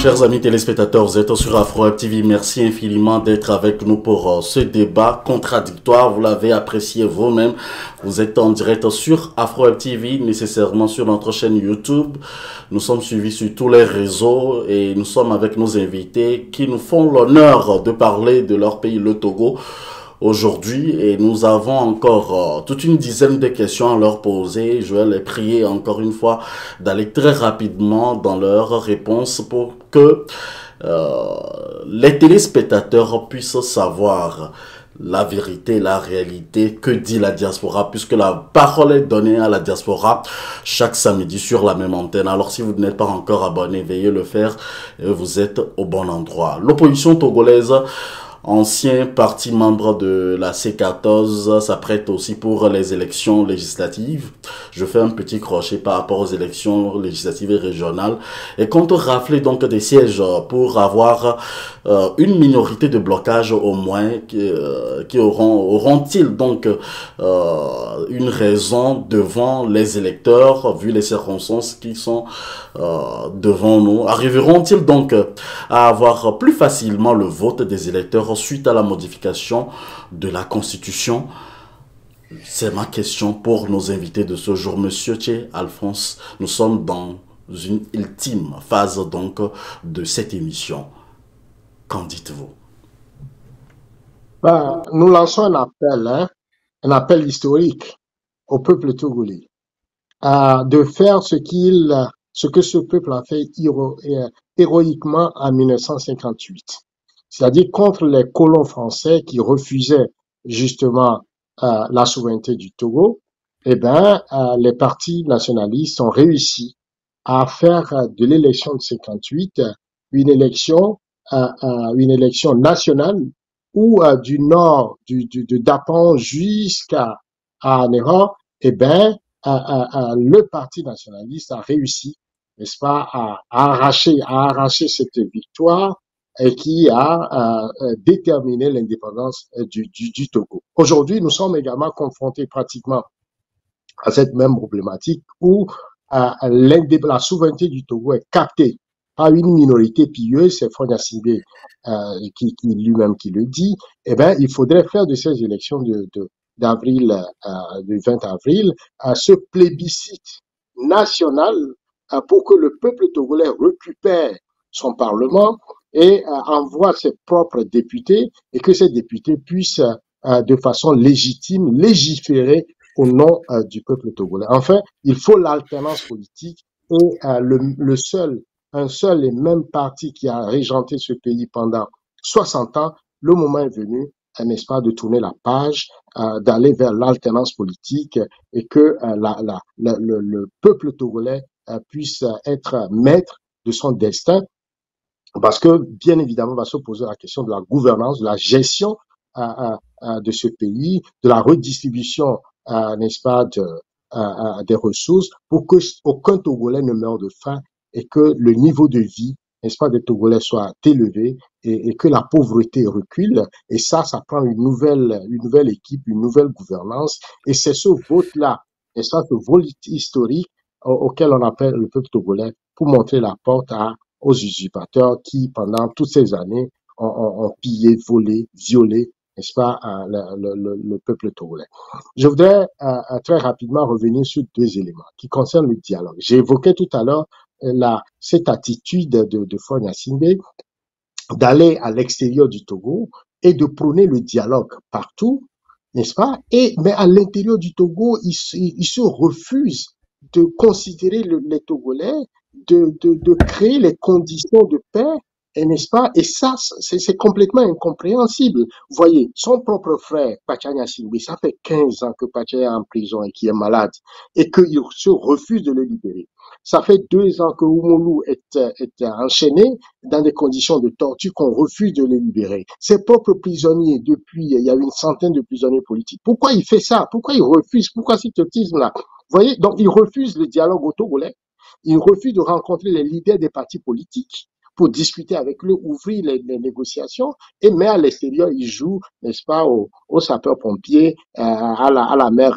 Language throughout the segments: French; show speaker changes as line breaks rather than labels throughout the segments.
Chers amis téléspectateurs, vous êtes sur Afro TV. Merci infiniment d'être avec nous pour ce débat contradictoire. Vous l'avez apprécié vous-même. Vous êtes en direct sur Afro TV, nécessairement sur notre chaîne YouTube. Nous sommes suivis sur tous les réseaux et nous sommes avec nos invités qui nous font l'honneur de parler de leur pays, le Togo, aujourd'hui, et nous avons encore toute une dizaine de questions à leur poser. Je vais les prier encore une fois d'aller très rapidement dans leurs réponses pour que les téléspectateurs puissent savoir la vérité, la réalité, que dit la diaspora, puisque la parole est donnée à la diaspora chaque samedi sur la même antenne. Alors si vous n'êtes pas encore abonné, veuillez le faire, vous êtes au bon endroit. L'opposition togolaise, ancien parti membre de la C14, s'apprête aussi pour les élections législatives. Je fais un petit crochet par rapport aux élections législatives et régionales et compte rafler donc des sièges pour avoir une minorité de blocage au moins qui auront-ils donc une raison devant les électeurs vu les circonstances qui sont devant nous. Arriveront-ils donc à avoir plus facilement le vote des électeurs suite à la modification de la Constitution? C'est ma question pour nos invités de ce jour. Monsieur Tché Alphonse, nous sommes dans une ultime phase donc de cette émission. Qu'en dites-vous?
Nous lançons un appel historique au peuple togolais de faire ce que ce peuple a fait héroïquement en 1958, c'est-à-dire contre les colons français qui refusaient justement la souveraineté du Togo. Les partis nationalistes ont réussi à faire de l'élection de 58 une élection nationale où du nord de Dapan jusqu'à Néran, le parti nationaliste a réussi, n'est-ce pas, à arracher cette victoire et qui a déterminé l'indépendance du Togo. Aujourd'hui, nous sommes également confrontés pratiquement à cette même problématique où la souveraineté du Togo est captée par une minorité pieuse, c'est Faure Gnassingbé qui lui-même qui le dit. Il faudrait faire de ces élections d'avril, du 20 avril, ce plébiscite national pour que le peuple togolais récupère son parlement et envoie ses propres députés et que ces députés puissent de façon légitime légiférer au nom du peuple togolais. Enfin, il faut l'alternance politique et un seul et même parti qui a régenté ce pays pendant 60 ans, le moment est venu, n'est-ce pas, de tourner la page, d'aller vers l'alternance politique et que le peuple togolais puisse être maître de son destin, parce que, bien évidemment, on va se poser la question de la gouvernance, de la gestion de ce pays, de la redistribution, n'est-ce pas, des ressources pour que aucun Togolais ne meure de faim et que le niveau de vie, n'est-ce pas, des Togolais soit élevé et que la pauvreté recule. Et ça prend une nouvelle équipe, une nouvelle gouvernance. Et c'est ce vote-là, n'est-ce pas, ce vote historique auquel on appelle le peuple togolais pour montrer la porte aux usurpateurs qui, pendant toutes ces années, ont pillé, volé, violé, n'est-ce pas, le peuple togolais. Je voudrais très rapidement revenir sur deux éléments qui concernent le dialogue. J'ai évoqué tout à l'heure cette attitude de Faure Gnassingbé d'aller à l'extérieur du Togo et de prôner le dialogue partout, n'est-ce pas? Mais à l'intérieur du Togo, il se refuse de considérer les Togolais, de créer les conditions de paix, et n'est-ce pas? Et ça, c'est complètement incompréhensible. Vous voyez, son propre frère, Pacha Gnassingbé, ça fait 15 ans que Pacha est en prison et qu'il est malade, et qu'il se refuse de le libérer. Ça fait 2 ans que Oumoulou est enchaîné dans des conditions de torture qu'on refuse de le libérer. Ses propres prisonniers, il y a une centaine de prisonniers politiques. Pourquoi il fait ça? Pourquoi il refuse? Pourquoi cet autisme-là? Vous voyez, donc il refuse le dialogue au Togolais. Il refuse de rencontrer les leaders des partis politiques pour discuter avec eux, ouvrir les négociations, et mais à l'extérieur, il joue, n'est-ce pas, aux sapeurs-pompiers, à la mère,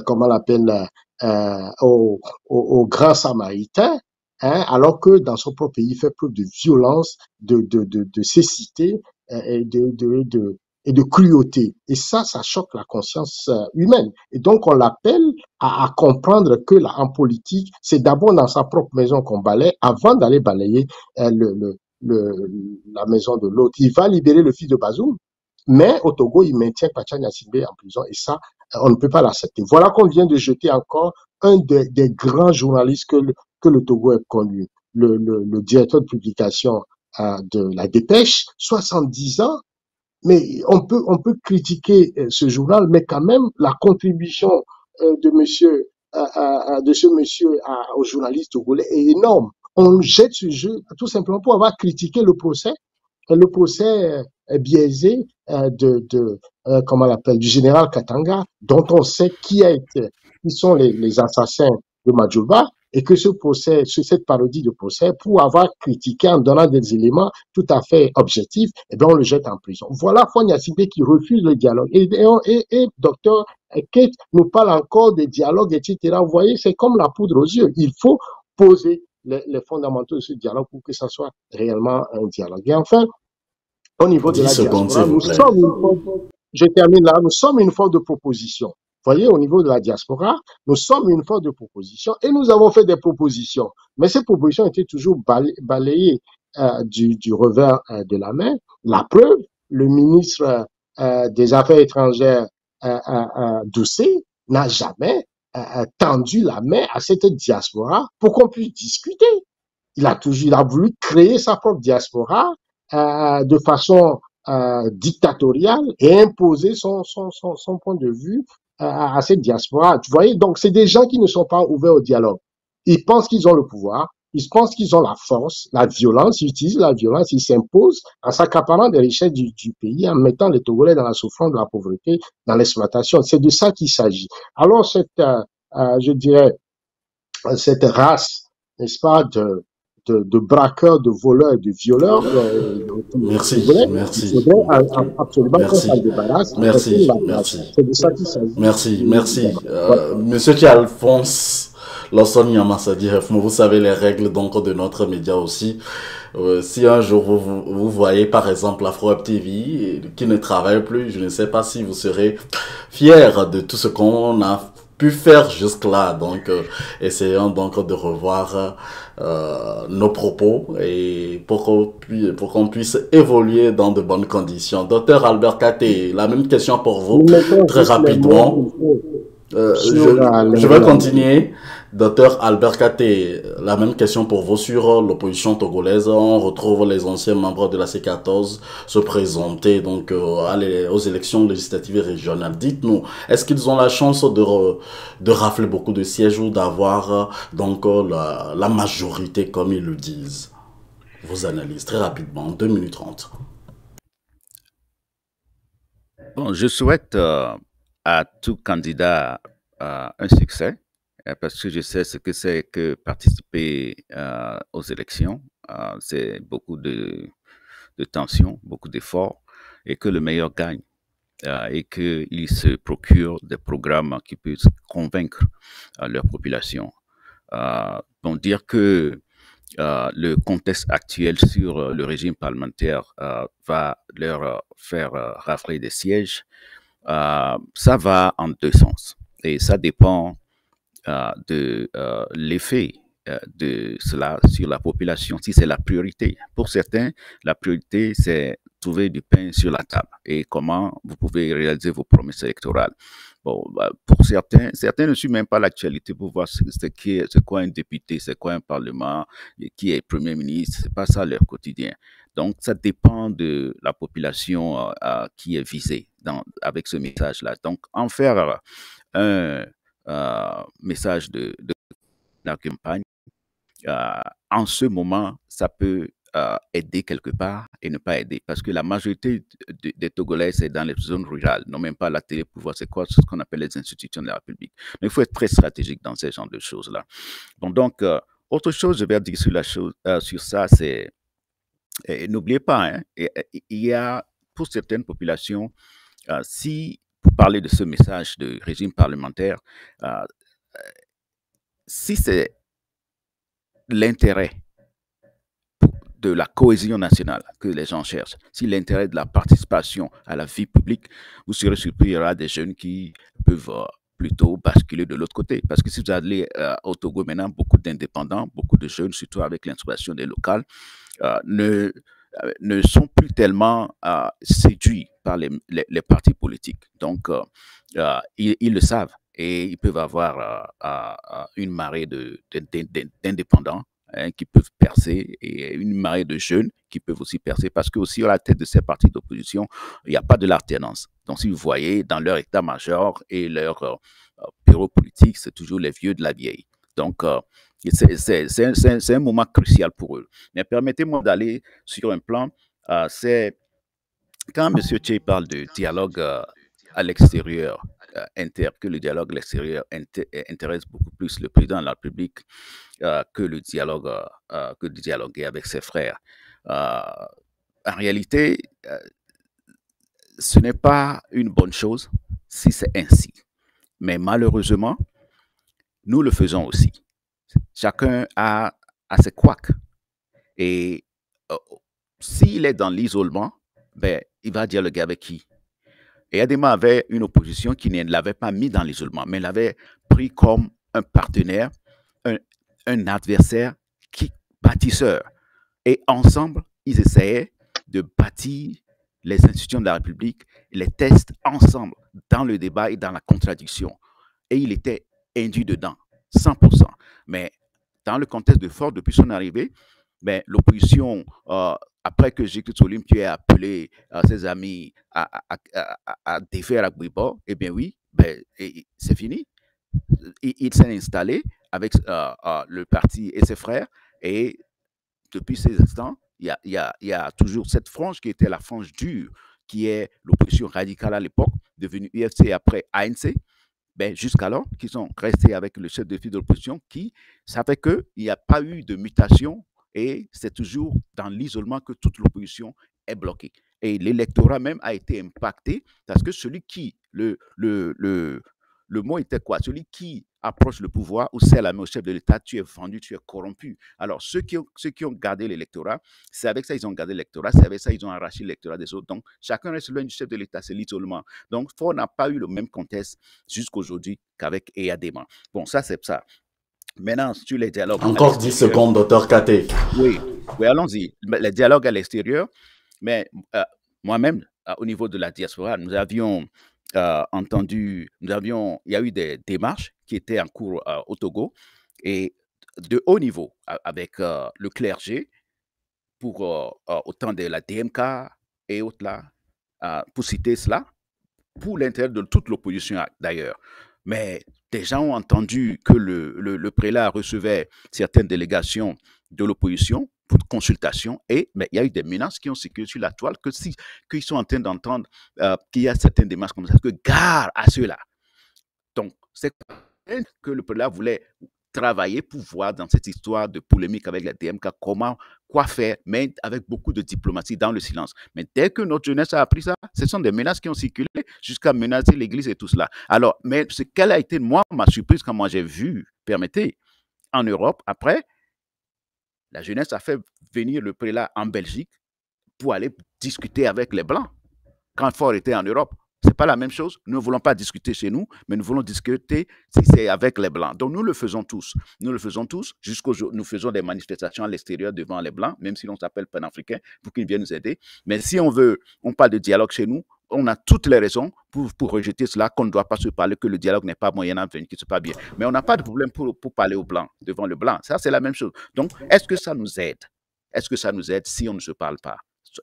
comment on l'appelle, aux grands samaritains, alors que dans son propre pays, il fait preuve de violence, de cécité et de cruauté. Et ça choque la conscience humaine. Et donc, on l'appelle à comprendre que là, en politique, c'est d'abord dans sa propre maison qu'on balaye avant d'aller balayer la maison de l'autre. Il va libérer le fils de Bazoum, mais au Togo, il maintient Pachanga Sibé en prison et ça, on ne peut pas l'accepter. Voilà qu'on vient de jeter encore un des grands journalistes que le Togo ait connu, le directeur de publication de la Dépêche, 70 ans, mais on peut critiquer ce journal, mais quand même la contribution de ce monsieur au journaliste togolais est énorme. On jette ce jeu tout simplement pour avoir critiqué le procès biaisé comment on l'appelle, du général Katanga, dont on sait qui sont les assassins de Madjouba, et que cette parodie de procès, pour avoir critiqué en donnant des éléments tout à fait objectifs, eh bien, on le jette en prison. Voilà Fonia Sibé qui refuse le dialogue. Et docteur Kate nous parle encore des dialogues, etc. Vous voyez, c'est comme la poudre aux yeux. Il faut poser les fondamentaux de ce dialogue pour que ça soit réellement un dialogue. Et enfin, au niveau de
10
la
secondes, s'il
diaspora,
vous
nous
plaît.
sommes je termine là, nous sommes une force de proposition. Vous voyez, au niveau de la diaspora, nous sommes une force de proposition et nous avons fait des propositions. Mais ces propositions étaient toujours balayées du revers de la main. La preuve, le ministre des Affaires étrangères, Doucet, n'a jamais tendu la main à cette diaspora pour qu'on puisse discuter. Il a voulu créer sa propre diaspora de façon dictatoriale et imposer son point de vue à cette diaspora. Tu voyez, donc c'est des gens qui ne sont pas ouverts au dialogue. Ils pensent qu'ils ont le pouvoir, ils pensent qu'ils ont la force, la violence, ils utilisent la violence, ils s'imposent en s'accaparant des richesses du pays, en mettant les Togolais dans la souffrance, de la pauvreté, dans l'exploitation. C'est de ça qu'il s'agit. Alors, je dirais, cette race, n'est-ce pas, de braqueurs, de voleurs, de violeurs,
Merci,
il
merci,
faudrait absolument qu'on s'en
merci,
débarrasse et qu'on
merci,
la place.
merci,
C'est de ça qu'il s'agit.
merci, merci.
Voilà.
Monsieur T. Alphonse Lawson Yamassadi Hefmo, vous savez les règles donc de notre média aussi. Si un jour vous voyez par exemple Afro TV qui ne travaille plus, je ne sais pas si vous serez fier de tout ce qu'on a pu faire jusque-là. Donc, essayons donc de revoir nos propos et pour qu'on puisse évoluer dans de bonnes conditions. Docteur Albert Katé, la même question pour vous,
Nous mettons
très
juste les
rapidement.
mots sur
Je vais continuer. Docteur Albert Katé, la même question pour vous sur l'opposition togolaise. On retrouve les anciens membres de la C14 se présenter donc aux élections législatives et régionales. Dites-nous, est-ce qu'ils ont la chance de rafler beaucoup de sièges ou d'avoir donc la majorité comme ils le disent? Vos analyses très rapidement, 2 minutes 30.
Bon, je souhaite à tout candidat un succès parce que je sais ce que c'est que participer aux élections. C'est beaucoup de tension, beaucoup d'efforts et que le meilleur gagne et qu'ils se procurent des programmes qui puissent convaincre leur population. Bon, dire que le contexte actuel sur le régime parlementaire va leur faire rafler des sièges, ça va en deux sens. Et ça dépend de l'effet de cela sur la population, si c'est la priorité. Pour certains, la priorité, c'est trouver du pain sur la table et comment vous pouvez réaliser vos promesses électorales. Bon, pour certains ne suivent même pas l'actualité pour voir c'est quoi un député, c'est quoi un parlement, qui est premier ministre, c'est pas ça leur quotidien. Donc, ça dépend de la population qui est visée avec ce message-là. Donc, en faire un message de la campagne, en ce moment, ça peut aider quelque part et ne pas aider. Parce que la majorité des Togolais, c'est dans les zones rurales, n'ont même pas la télé pour voir c'est quoi ce qu'on appelle les institutions de la République. Mais il faut être très stratégique dans ce genre de choses-là. Bon, donc, autre chose, je vais dire sur ça, c'est, n'oubliez pas, hein, il y a pour certaines populations, si vous parlez de ce message de régime parlementaire, si c'est l'intérêt de la cohésion nationale que les gens cherchent, si l'intérêt de la participation à la vie publique, vous serez surpris, il y aura des jeunes qui peuvent plutôt basculer de l'autre côté. Parce que si vous allez au Togo maintenant, beaucoup d'indépendants, beaucoup de jeunes, surtout avec l'installation des locales, ne sont plus tellement séduits par les partis politiques. Donc, ils le savent et ils peuvent avoir une marée d'indépendants qui peuvent percer et une marée de jeunes qui peuvent aussi percer parce que aussi à la tête de ces partis d'opposition, il n'y a pas de l'alternance. Donc, si vous voyez dans leur état-major et leur bureau politique, c'est toujours les vieux de la vieille. Donc, c'est un moment crucial pour eux. Mais permettez-moi d'aller sur un plan, c'est quand M. Tché parle de dialogue à l'extérieur, que le dialogue à l'extérieur intéresse beaucoup plus le président de la République que de dialoguer avec ses frères. En réalité, ce n'est pas une bonne chose si c'est ainsi. Mais malheureusement, nous le faisons aussi. Chacun a ses couacs. Et s'il est dans l'isolement, ben, il va dialoguer avec qui? Et Adema avait une opposition qui ne l'avait pas mis dans l'isolement, mais l'avait pris comme un partenaire, un adversaire bâtisseur. Et ensemble, ils essayaient de bâtir les institutions de la République, les tests ensemble, dans le débat et dans la contradiction. Et il était induit dedans, 100%. Mais dans le contexte de Faure, depuis son arrivée, ben, l'opposition, après que Jacques Solim ait appelé ses amis à défaire Agbouiba, eh bien oui, ben, c'est fini. Il s'est installé avec le parti et ses frères, et depuis ces instants, il y a toujours cette frange qui était la frange dure, qui est l'opposition radicale à l'époque, devenue UFC après ANC, ben, jusqu'alors qu'ils sont restés avec le chef de file de l'opposition qui savait qu'il n'y a pas eu de mutation et c'est toujours dans l'isolement que toute l'opposition est bloquée. Et l'électorat même a été impacté parce que celui qui, le mot était quoi? Celui qui approche le pouvoir ou serre la main au chef de l'État, tu es vendu, tu es corrompu. Alors, ceux qui ont gardé l'électorat, c'est avec ça qu'ils ont gardé l'électorat, c'est avec ça qu'ils ont arraché l'électorat des autres. Donc, chacun reste loin du chef de l'État, c'est l'isolement. Donc, Faure n'a pas eu le même contexte jusqu'aujourd'hui qu'avec Eyadema. Bon, ça, c'est ça. Maintenant, sur les dialogues...
Encore 10 secondes, Dr. Kate.
Oui, oui, allons-y. Les dialogues à l'extérieur, mais moi-même, au niveau de la diaspora, nous avions... il y a eu des démarches qui étaient en cours au Togo et de haut niveau avec le clergé pour autant de la DMK et autres là, pour citer cela, pour l'intérêt de toute l'opposition d'ailleurs. Mais des gens ont entendu que le prélat recevait certaines délégations de l'opposition pour consultation mais il y a eu des menaces qui ont circulé sur la toile qu'ils sont en train d'entendre qu'il y a certaines démarches comme ça, que gare à ceux-là. Donc, c'est que le prélat voulait travailler pour voir dans cette histoire de polémique avec la DMK quoi faire, mais avec beaucoup de diplomatie dans le silence. Mais dès que notre jeunesse a appris ça, ce sont des menaces qui ont circulé jusqu'à menacer l'Église et tout cela. Alors, mais quelle a été, ma surprise quand moi j'ai vu, permettez, en Europe, après, la jeunesse a fait venir le prélat en Belgique pour aller discuter avec les Blancs quand Faure était en Europe. Ce n'est pas la même chose. Nous ne voulons pas discuter chez nous, mais nous voulons discuter si c'est avec les Blancs. Donc, nous le faisons tous. Nous le faisons tous jusqu'au jour. Nous faisons des manifestations à l'extérieur devant les Blancs, même si l'on s'appelle panafricain, pour qu'ils viennent nous aider. Mais si on parle de dialogue chez nous, on a toutes les raisons pour rejeter cela, qu'on ne doit pas se parler, que le dialogue n'est pas moyen à venir, que ce n'est pas bien. Mais on n'a pas de problème pour parler aux Blancs, devant le Blanc. Ça, c'est la même chose. Donc, est-ce que ça nous aide? Est-ce que ça nous aide si on ne se parle pas?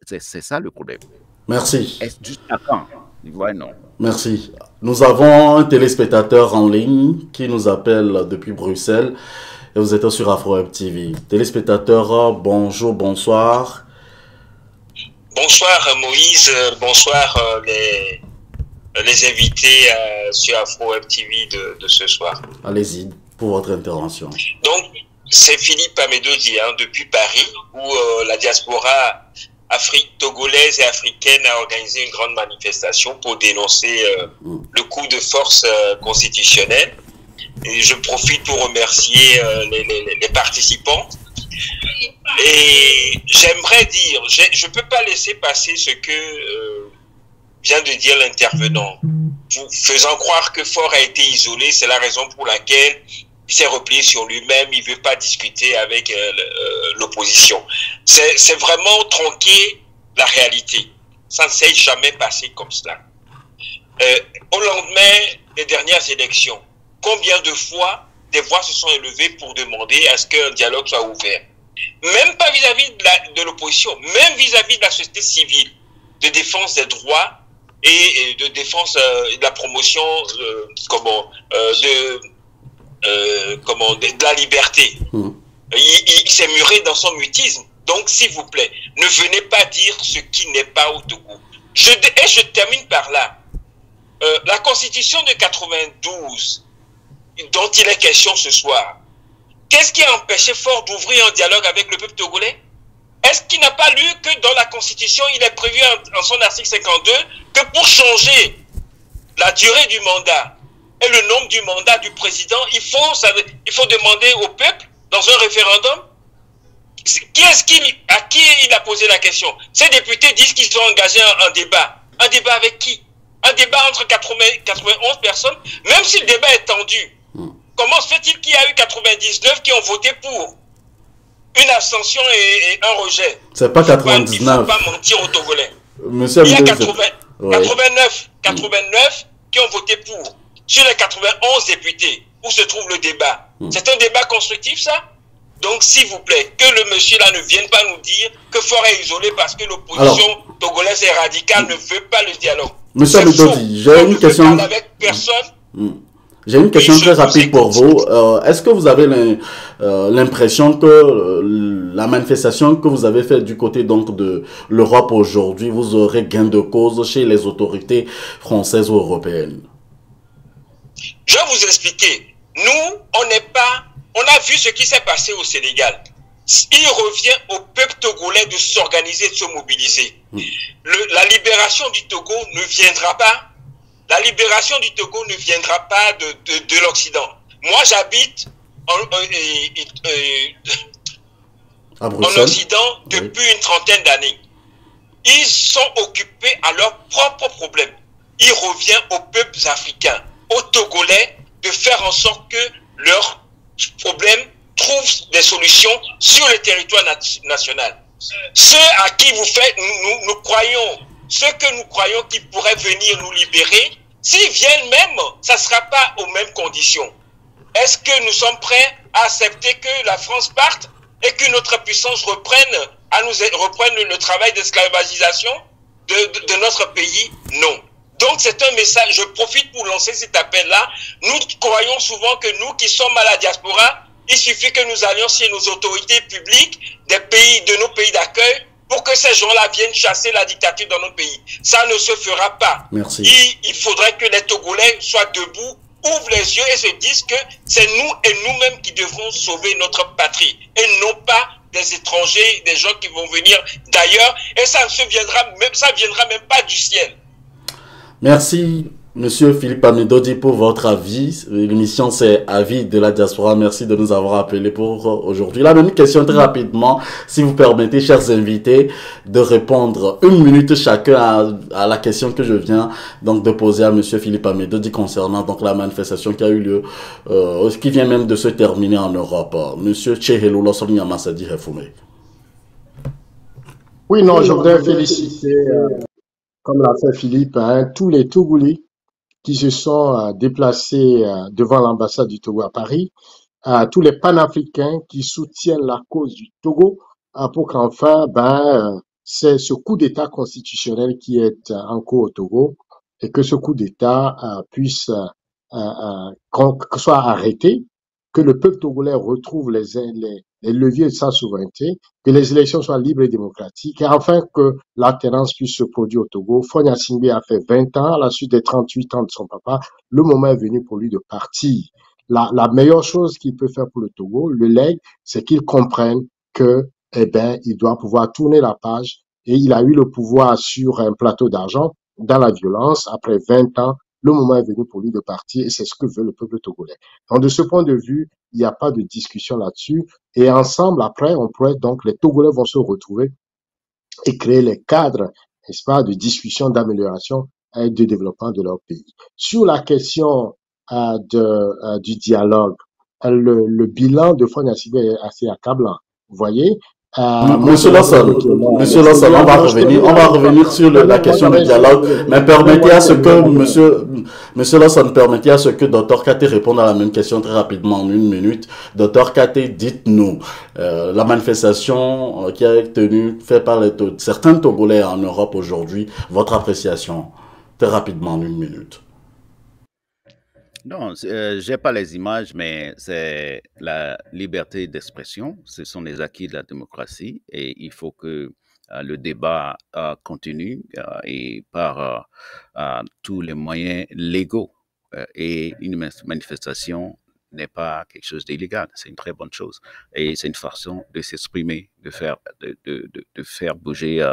C'est ça le problème.
Merci.
Est-ce jusqu'à quand? Ouais, non.
Merci. Nous avons un téléspectateur en ligne qui nous appelle depuis Bruxelles et vous êtes sur AfroWeb TV. Téléspectateur, bonjour, bonsoir.
Bonsoir Moïse, bonsoir les invités sur AfroWeb TV de ce soir.
Allez-y pour votre intervention.
Donc, c'est Philippe Amédodi depuis Paris où la diaspora togolaise et africaine a organisé une grande manifestation pour dénoncer le coup de force constitutionnel Et je profite pour remercier les participants. Et j'aimerais dire, je ne peux pas laisser passer ce que vient de dire l'intervenant, faisant croire que Faure a été isolé. C'est la raison pour laquelle il s'est replié sur lui-même, il ne veut pas discuter avec l'opposition. C'est vraiment tronquer la réalité. Ça ne s'est jamais passé comme cela. Au lendemain des dernières élections, combien de fois des voix se sont élevées pour demander à ce qu'un dialogue soit ouvert? Même pas vis-à-vis de l'opposition, même vis-à-vis de la société civile, de défense des droits et de défense de la promotion de la liberté. Il s'est muré dans son mutisme. Donc, s'il vous plaît, ne venez pas dire ce qui n'est pas au Togo. Et je termine par là. La constitution de 92, dont il est question ce soir, qu'est-ce qui a empêché Faure d'ouvrir un dialogue avec le peuple togolais? Est-ce qu'il n'a pas lu que dans la constitution, il est prévu en son article 52 que pour changer la durée du mandat et le nombre du mandat du président, il faut demander au peuple dans un référendum? À qui il a posé la question? Ces députés disent qu'ils ont engagé un débat. Un débat avec qui? Un débat entre 91 personnes, même si le débat est tendu. Comment se fait-il qu'il y a eu 99 qui ont voté pour une abstention et un rejet?
C'est pas 99.
Il ne faut pas mentir aux Togolais.
Monsieur
il y a 89 qui ont voté pour. Sur les 91 députés, où se trouve le débat? C'est un débat constructif, ça? Donc, s'il vous plaît, que le monsieur là ne vienne pas nous dire que Faure est isolé parce que l'opposition togolaise et radicale ne veut pas le dialogue.
Monsieur Amedodi, j'ai une question.
Avec personne.
J'ai une question très rapide pour vous. Est-ce que vous avez l'impression que la manifestation que vous avez faite du côté donc de l'Europe aujourd'hui, vous aurez gain de cause chez les autorités françaises ou européennes?
Je vais vous expliquer. Nous, on a vu ce qui s'est passé au Sénégal. Il revient au peuple togolais de s'organiser, de se mobiliser. La libération du Togo ne viendra pas. La libération du Togo ne viendra pas de l'Occident. Moi, j'habite en Occident depuis une trentaine d'années. Ils sont occupés à leurs propres problèmes. Il revient aux peuples africains, aux Togolais, de faire en sorte que leurs problèmes trouvent des solutions sur le territoire national. Ceux à qui nous croyons, ceux que nous croyons qui pourraient venir nous libérer, s'ils viennent même, ça ne sera pas aux mêmes conditions. Est-ce que nous sommes prêts à accepter que la France parte et qu'une autre puissance reprenne le travail d'esclavagisation de notre pays? Non. Donc c'est un message, je profite pour lancer cet appel-là. Nous croyons souvent que nous qui sommes à la diaspora, il suffit que nous allions chez nos autorités publiques de nos pays d'accueil pour que ces gens-là viennent chasser la dictature dans nos pays. Ça ne se fera pas.
Merci.
Il faudrait que les Togolais soient debout, ouvrent les yeux et se disent que c'est nous et nous-mêmes qui devrons sauver notre patrie et non pas des étrangers, des gens qui vont venir d'ailleurs, et ça viendra même pas du ciel.
Merci, Monsieur Philippe Amedodi, pour votre avis. L'émission, c'est Avis de la diaspora. Merci de nous avoir appelés pour aujourd'hui. La même question très rapidement, si vous permettez, chers invités, de répondre 1 minute chacun à la question que je viens donc de poser à Monsieur Philippe Amedodi concernant donc la manifestation qui a eu lieu, qui vient même de se terminer en Europe. Monsieur Tchehelo Losoni Amassadi Refoume.
Oui, non, je voudrais féliciter, comme l'a fait Philippe, tous les Togolais qui se sont déplacés devant l'ambassade du Togo à Paris, tous les panafricains qui soutiennent la cause du Togo pour qu'enfin, c'est ce coup d'État constitutionnel qui est en cours au Togo et que ce coup d'État puisse soit arrêté, que le peuple togolais retrouve les leviers de sa souveraineté, que les élections soient libres et démocratiques, et enfin que l'alternance puisse se produire au Togo. Fonia Singbe a fait 20 ans, à la suite des 38 ans de son papa. Le moment est venu pour lui de partir. La meilleure chose qu'il peut faire pour le Togo, le legs, c'est qu'il comprenne que, il doit pouvoir tourner la page, et il a eu le pouvoir sur un plateau d'argent, dans la violence, après 20 ans le moment est venu pour lui de partir et c'est ce que veut le peuple togolais. Donc, de ce point de vue, il n'y a pas de discussion là-dessus. Et ensemble, après, on pourrait donc, les Togolais vont se retrouver et créer les cadres, n'est-ce pas, de discussion, d'amélioration et de développement de leur pays. Sur la question du dialogue, le bilan de Fonia Sibé est assez accablant. Vous voyez,
Monsieur Lawson, on va revenir sur la question du dialogue, mais permettez à ce que Monsieur Lawson, permettez à ce que Dr Kate réponde à la même question très rapidement en 1 minute. Dr Kate, dites-nous, la manifestation qui a été faite par certains Togolais en Europe aujourd'hui, votre appréciation, très rapidement en 1 minute.
Non, j'ai pas les images, mais c'est la liberté d'expression. Ce sont les acquis de la démocratie et il faut que le débat continue et par tous les moyens légaux. Et une manifestation n'est pas quelque chose d'illégal, c'est une très bonne chose. Et c'est une façon de s'exprimer, de faire bouger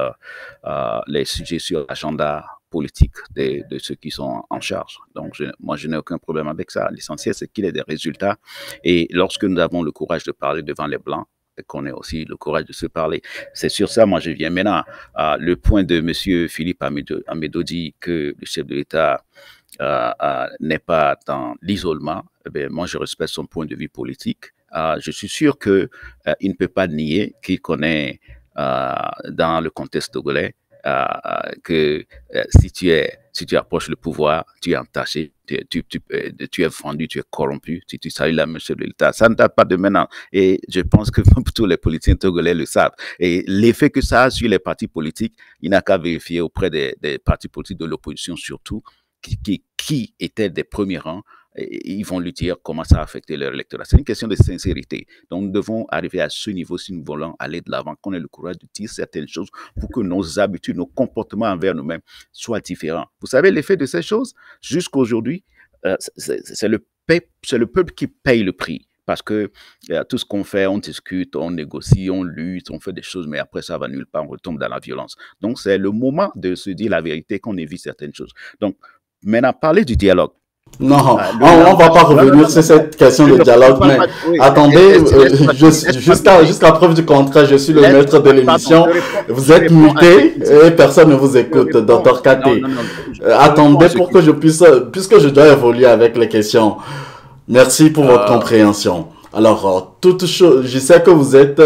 les sujets sur l'agenda politique de ceux qui sont en charge. Donc, moi, je n'ai aucun problème avec ça. L'essentiel, c'est qu'il y ait des résultats. Et lorsque nous avons le courage de parler devant les Blancs, et qu'on ait aussi le courage de se parler. C'est sur ça, moi, je viens maintenant. Le point de M. Philippe Amédo dit que le chef de l'État n'est pas dans l'isolement. Eh bien, moi, je respecte son point de vue politique. Je suis sûr qu'il ne peut pas nier qu'il connaît dans le contexte togolais que si tu approches le pouvoir, tu es entaché, tu es vendu, tu es corrompu, tu salues la même chose de l'État. Ça ne date pas de maintenant. Et je pense que tous les politiciens togolais le savent. Et l'effet que ça a sur les partis politiques, il n'a qu'à vérifier auprès des partis politiques de l'opposition surtout, qui étaient des premiers rangs. Et ils vont lui dire comment ça a affecté leur électorat. C'est une question de sincérité. Donc, nous devons arriver à ce niveau si nous voulons aller de l'avant, qu'on ait le courage de dire certaines choses pour que nos habitudes, nos comportements envers nous-mêmes soient différents. Vous savez, l'effet de ces choses, jusqu'aujourd'hui, c'est le peuple qui paye le prix. Parce que tout ce qu'on fait, on discute, on négocie, on lutte, on fait des choses, mais après ça va nulle part, on retombe dans la violence. Donc, c'est le moment de se dire la vérité, qu'on évite certaines choses. Donc, maintenant, parler du dialogue.
Non, on va pas revenir sur cette question de dialogue, mais attendez, jusqu'à preuve du contraire, je suis le maître de l'émission, vous êtes muté et personne ne vous écoute, Dr Kate. Attendez pour que je puisse, puisque je dois évoluer avec les questions. Merci pour votre compréhension. Alors, toute chose, je sais que vous êtes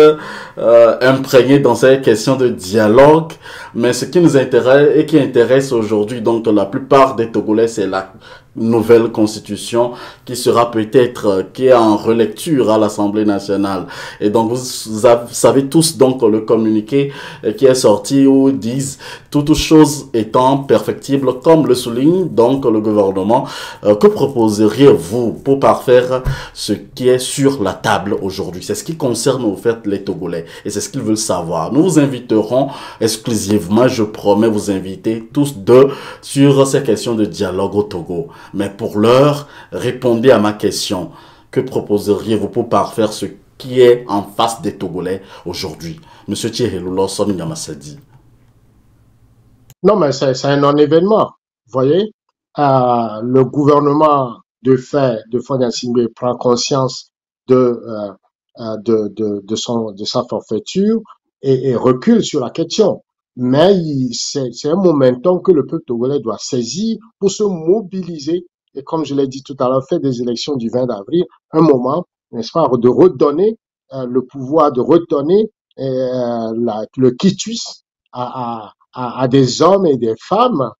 imprégné dans cette question de dialogue, mais ce qui nous intéresse et qui intéresse aujourd'hui, donc la plupart des Togolais, c'est la nouvelle constitution qui sera peut-être qui est en relecture à l'Assemblée nationale. Et donc vous savez tous donc le communiqué qui est sorti où disent toutes choses étant perfectibles comme le souligne donc le gouvernement. Que proposeriez-vous pour parfaire ce qui est sur la table aujourd'hui? C'est ce qui concerne au fait les Togolais et c'est ce qu'ils veulent savoir. Nous vous inviterons exclusivement, je promets vous inviter tous deux sur ces questions de dialogue au Togo. Mais pour l'heure, répondez à ma question. Que proposeriez-vous pour parfaire ce qui est en face des Togolais aujourd'hui? Monsieur Thierry Lawson Nyamassadi.
Non, mais c'est un non-événement. Vous voyez, le gouvernement de fait de Fonia Sibé prend conscience de sa forfaiture et recule sur la question. Mais c'est un momentum que le peuple togolais doit saisir pour se mobiliser. Et comme je l'ai dit tout à l'heure, fait des élections du 20 avril, un moment, n'est-ce pas, de redonner le pouvoir, de redonner le quitus à des hommes et des femmes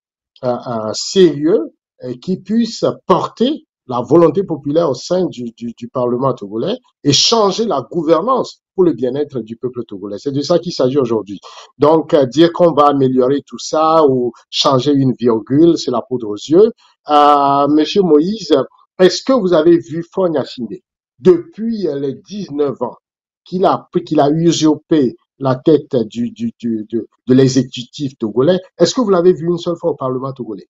sérieux qui puissent porter la volonté populaire au sein du Parlement togolais et changer la gouvernance pour le bien-être du peuple togolais. C'est de ça qu'il s'agit aujourd'hui. Donc, dire qu'on va améliorer tout ça ou changer une virgule, c'est la poudre aux yeux. Monsieur Moïse, est-ce que vous avez vu Fonia Sibé depuis les 19 ans qu'il a usurpé la tête de l'exécutif togolais? Est-ce que vous l'avez vu une seule fois au Parlement togolais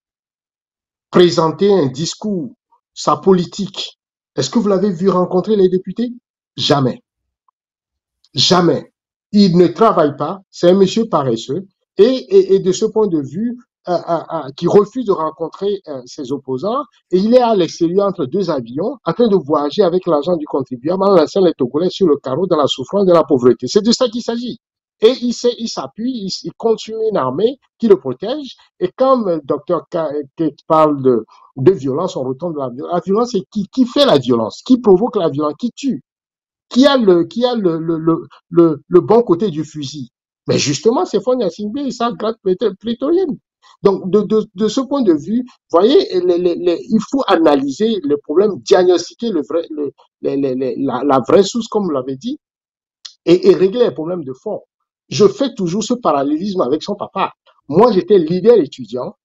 présenter un discours, sa politique? Est-ce que vous l'avez vu rencontrer les députés? Jamais. Jamais. Il ne travaille pas, c'est un monsieur paresseux. Et de ce point de vue, qui refuse de rencontrer ses opposants, et il est à l'extérieur entre deux avions, en train de voyager avec l'argent du contribuable, en laissant les Togolais sur le carreau de la souffrance, de la pauvreté. C'est de ça qu'il s'agit. Et il s'appuie, il compte sur une armée qui le protège. Et comme le docteur Kate parle de violence, on retourne de la violence. La violence, c'est qui fait la violence, qui provoque la violence, qui tue, qui a le bon côté du fusil. Mais justement, c'est Fonya Singbe et sa grade prétorienne. Donc, de ce point de vue, vous voyez, il faut analyser le problème, diagnostiquer la vraie source, comme vous l'avez dit, et régler les problèmes de fond. Je fais toujours ce parallélisme avec son papa. Moi, j'étais leader étudiant.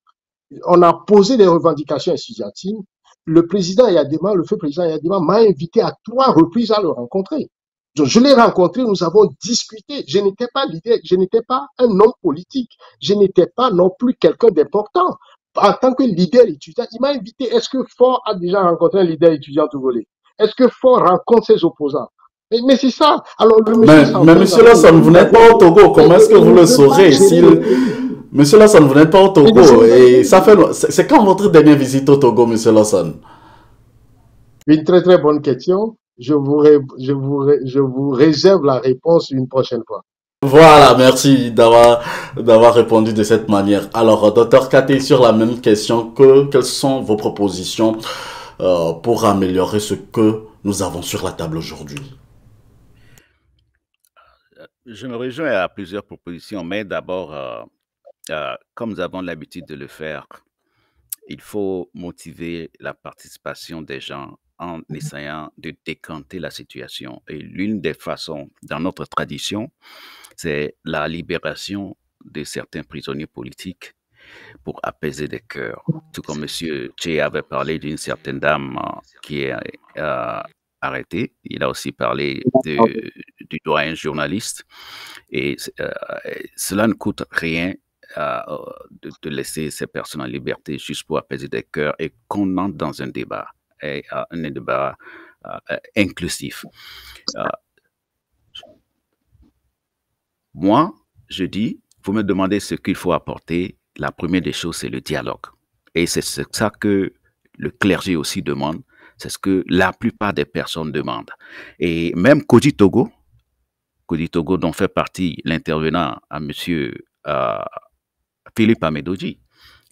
On a posé des revendications étudiantines. Le président Yadema, le feu président Yadema, m'a invité à 3 reprises à le rencontrer. Donc, je l'ai rencontré, nous avons discuté. Je n'étais pas leader, je n'étais pas un homme politique. Je n'étais pas non plus quelqu'un d'important. En tant que leader étudiant, il m'a invité. Est-ce que Fort a déjà rencontré un leader étudiant togolais? Est-ce que Fort rencontre ses opposants? Mais c'est ça. Alors, le monsieur
Mais monsieur Lasson, vous n'êtes pas au Togo. Comment est-ce que vous le saurez Monsieur Lasson, vous n'êtes pas au Togo. Et ça fait. C'est quand votre dernière visite au Togo, monsieur Lasson?
Une très très bonne question. Je vous réserve la réponse une prochaine fois.
Voilà, merci d'avoir répondu de cette manière. Alors, docteur Kate, sur la même question, quelles sont vos propositions pour améliorer ce que nous avons sur la table aujourd'hui?
Je me rejoins à plusieurs propositions, mais d'abord, comme nous avons l'habitude de le faire, il faut motiver la participation des gens en essayant de décanter la situation. Et l'une des façons, dans notre tradition, c'est la libération de certains prisonniers politiques pour apaiser des cœurs. Tout comme M. Che avait parlé d'une certaine dame qui est arrêtée. Il a aussi parlé du doyen journaliste. Et cela ne coûte rien de laisser ces personnes en liberté juste pour apaiser des cœurs et qu'on entre dans un débat, inclusif. Moi, je dis, vous me demandez ce qu'il faut apporter. La première des choses, c'est le dialogue. Et c'est ça que le clergé aussi demande. C'est ce que la plupart des personnes demandent. Et même Kodi Togo, dont fait partie l'intervenant à M. Philippe Amédodji,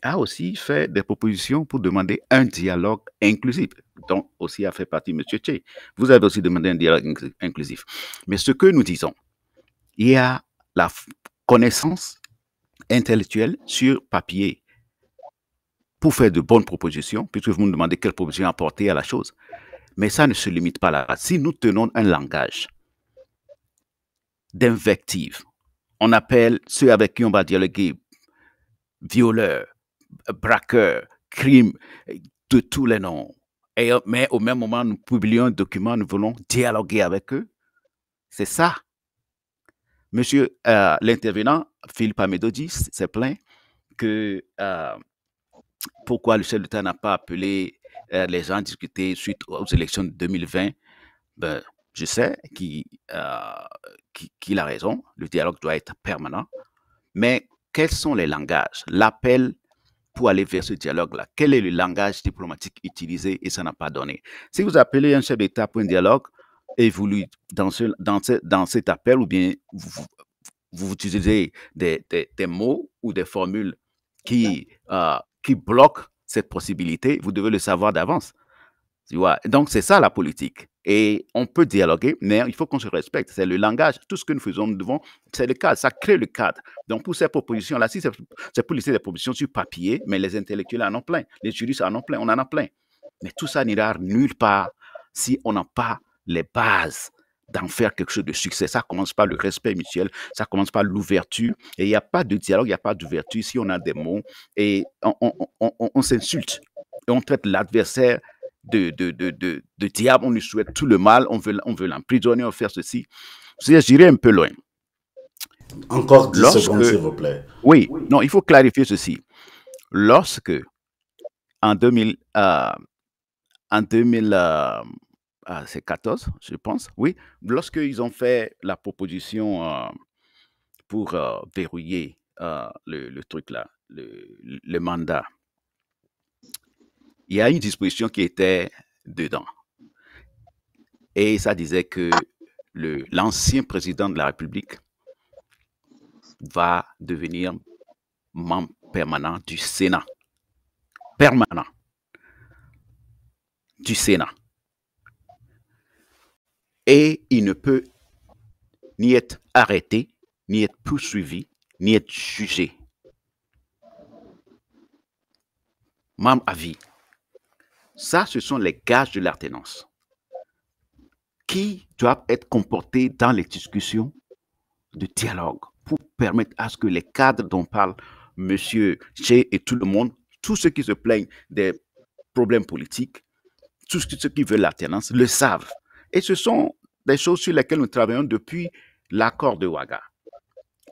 a aussi fait des propositions pour demander un dialogue inclusif, dont aussi a fait partie M. Che. Vous avez aussi demandé un dialogue inclusif. Mais ce que nous disons, il y a la connaissance intellectuelle sur papier pour faire de bonnes propositions, puisque vous me demandez quelle proposition apporter à la chose. Mais ça ne se limite pas là. Si nous tenons un langage d'invective, on appelle ceux avec qui on va dialoguer violeurs, braqueurs, crimes, de tous les noms. Mais au même moment, nous publions un document, nous voulons dialoguer avec eux. C'est ça. Monsieur l'intervenant, Philippe Amédodji, s'est plaint que pourquoi le chef de l'État n'a pas appelé les gens à discuter suite aux élections de 2020. Ben, je sais qu'il a raison, le dialogue doit être permanent, mais quels sont les langages? L'appel pour aller vers ce dialogue-là, quel est le langage diplomatique utilisé et ça n'a pas donné? Si vous appelez un chef d'État pour un dialogue et vous lui, dans cet appel, ou bien vous utilisez des mots ou des formules qui bloquent cette possibilité, vous devez le savoir d'avance. Tu vois? Donc, c'est ça la politique. Et on peut dialoguer, mais il faut qu'on se respecte. C'est le langage. Tout ce que nous faisons, c'est le cadre. Ça crée le cadre. Donc, pour ces propositions-là, si c'est pour laisser des propositions sur papier, mais les intellectuels en ont plein. Les juristes en ont plein. On en a plein. Mais tout ça n'ira nulle part si on n'a pas les bases d'en faire quelque chose de succès. Ça commence par le respect mutuel, ça commence par l'ouverture. Et il n'y a pas de dialogue, il n'y a pas d'ouverture. Si on a des mots et on s'insulte et on traite l'adversaire de diable, on lui souhaite tout le mal, on veut l'emprisonner, on veut faire ceci. J'irai un peu loin.
Encore 10 secondes, s'il vous plaît.
Oui, non, il faut clarifier ceci. Lorsque, en 2014, je pense, oui, lorsqu'ils ont fait la proposition pour verrouiller le truc là, le mandat, il y a une disposition qui était dedans. Et ça disait que l'ancien président de la République va devenir membre permanent du Sénat. Permanent du Sénat. Et il ne peut ni être arrêté, ni être poursuivi, ni être jugé. Membre à vie. Ça, ce sont les gages de l'alternance qui doivent être comportés dans les discussions de dialogue pour permettre à ce que les cadres dont parle M. Che et tout le monde, tous ceux qui se plaignent des problèmes politiques, tous ceux qui veulent l'alternance, le savent. Et ce sont des choses sur lesquelles nous travaillons depuis l'accord de Ouaga.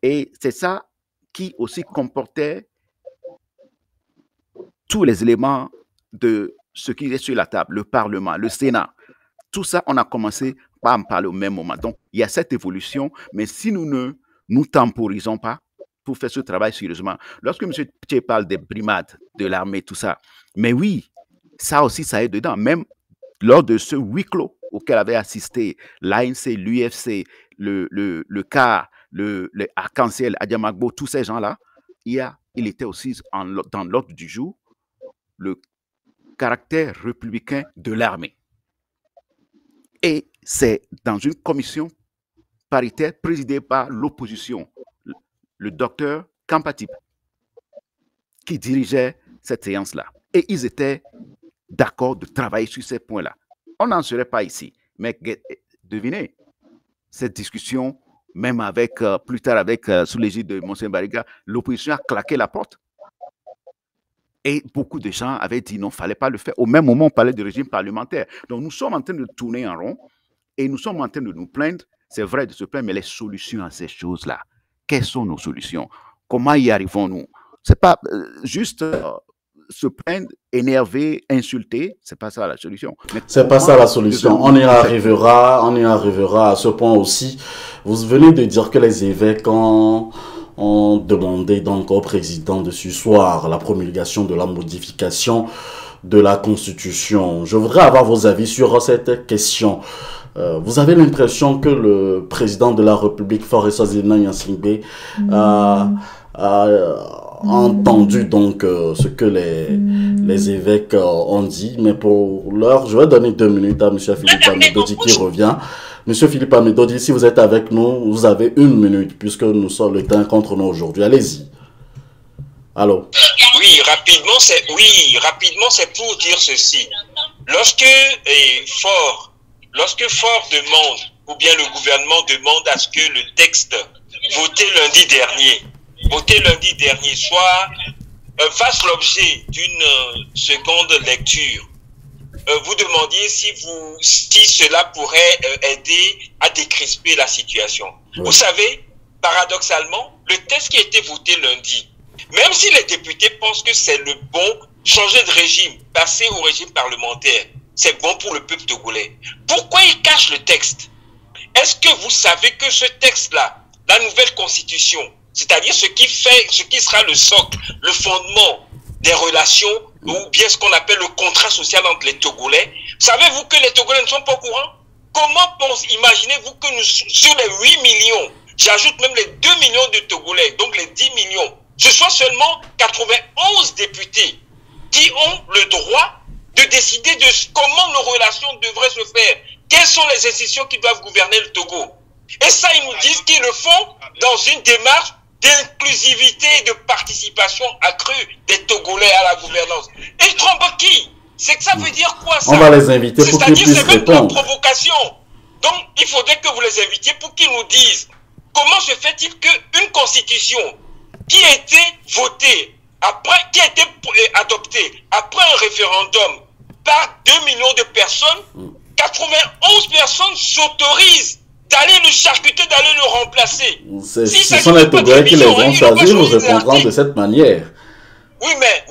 Et c'est ça qui aussi comportait tous les éléments de ce qui est sur la table, le Parlement, le Sénat. Tout ça, on a commencé par en parler au même moment. Donc, il y a cette évolution, mais si nous ne nous temporisons pas pour faire ce travail sérieusement, lorsque M. Tché parle des brimades, de l'armée, tout ça, mais oui, ça aussi, ça est dedans. Même lors de ce huis clos auquel avait assisté l'ANC, l'UFC, le CAR, le Arc-en-Ciel, Adiamagbo, tous ces gens-là, il était aussi dans l'ordre du jour le caractère républicain de l'armée. Et c'est dans une commission paritaire présidée par l'opposition, le docteur Kampatip, qui dirigeait cette séance-là. Et ils étaient d'accord de travailler sur ces points-là. On n'en serait pas ici. Mais devinez, cette discussion, même avec, plus tard avec, sous l'égide de Monseigneur Bariga, l'opposition a claqué la porte. Et beaucoup de gens avaient dit non, il ne fallait pas le faire. Au même moment, on parlait de régime parlementaire. Donc, nous sommes en train de tourner en rond et nous sommes en train de nous plaindre. C'est vrai de se plaindre, mais les solutions à ces choses-là, quelles sont nos solutions? Comment y arrivons-nous? Ce n'est pas juste se plaindre, énerver, insulter. Ce n'est pas ça la solution.
Ce n'est pas ça la solution. On y arrivera à ce point aussi. Vous venez de dire que les évêques ont demandé donc au président de surseoir la promulgation de la modification de la Constitution. Je voudrais avoir vos avis sur cette question. Vous avez l'impression que le président de la République, Faure Gnassingbé, a entendu donc ce que les évêques ont dit, mais pour l'heure, je vais donner 2 minutes à M. Philippe Amedodi qui revient. Monsieur Philippe Amedodi, si vous êtes avec nous, vous avez 1 minute, puisque nous sommes le temps contre nous aujourd'hui. Allez-y. Allô?
Oui, rapidement, c'est pour dire ceci. Lorsque Faure demande, ou bien le gouvernement demande à ce que le texte voté lundi dernier fasse l'objet d'une seconde lecture, vous demandiez si cela pourrait aider à décrisper la situation. Oui. Vous savez, paradoxalement, le texte qui a été voté lundi, même si les députés pensent que c'est le bon, changer de régime, passer au régime parlementaire, c'est bon pour le peuple togolais. Pourquoi ils cachent le texte? Est-ce que vous savez que ce texte-là, la nouvelle constitution, c'est-à-dire ce qui sera le socle, le fondement des relations, ou bien ce qu'on appelle le contrat social entre les Togolais, savez-vous que les Togolais ne sont pas au courant? Comment imaginez-vous que sur les 8 millions, j'ajoute même les 2 millions de Togolais, donc les 10 millions, ce soit seulement 91 députés qui ont le droit de décider de comment nos relations devraient se faire. Quelles sont les institutions qui doivent gouverner le Togo? Et ça, ils nous disent qu'ils le font dans une démarche d'inclusivité et de participation accrue des Togolais à la gouvernance. Et ils trompent qui? C'est que ça veut dire quoi ça?
On va les inviter pour qu'ils puissent répondre.
C'est même une provocation. Donc, il faudrait que vous les invitiez pour qu'ils nous disent comment se fait-il qu'une constitution qui a été votée, qui a été adoptée après un référendum par 2 millions de personnes, 91 personnes s'autorisent d'aller le charcuter, d'aller le remplacer.
Ce sont les Togolais qui les ont choisis, nous répondrons de cette manière.
Oui, mais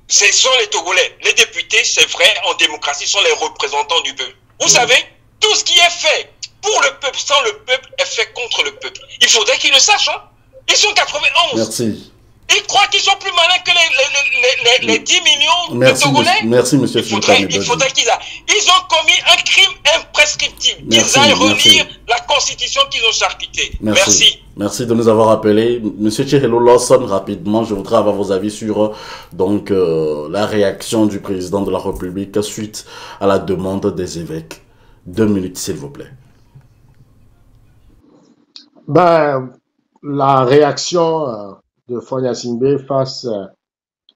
ce sont les Togolais. Les députés, c'est vrai, en démocratie, sont les représentants du peuple. Vous savez, tout ce qui est fait pour le peuple, sans le peuple, est fait contre le peuple. Il faudrait qu'ils le sachent. Hein. Ils sont 91.
Merci.
Ils croient qu'ils sont plus malins que les 10 millions de Togolais.
Merci, monsieur
Il faudrait qu'ils ont commis un crime imprescriptible. Qu'ils aillent relire la constitution qu'ils ont charcutée. Merci.
Merci de nous avoir appelés. Monsieur Tchihelo Lawson, rapidement, je voudrais avoir vos avis sur donc, la réaction du président de la République suite à la demande des évêques. 2 minutes, s'il vous plaît.
Ben, la réaction de Fonia Singbe face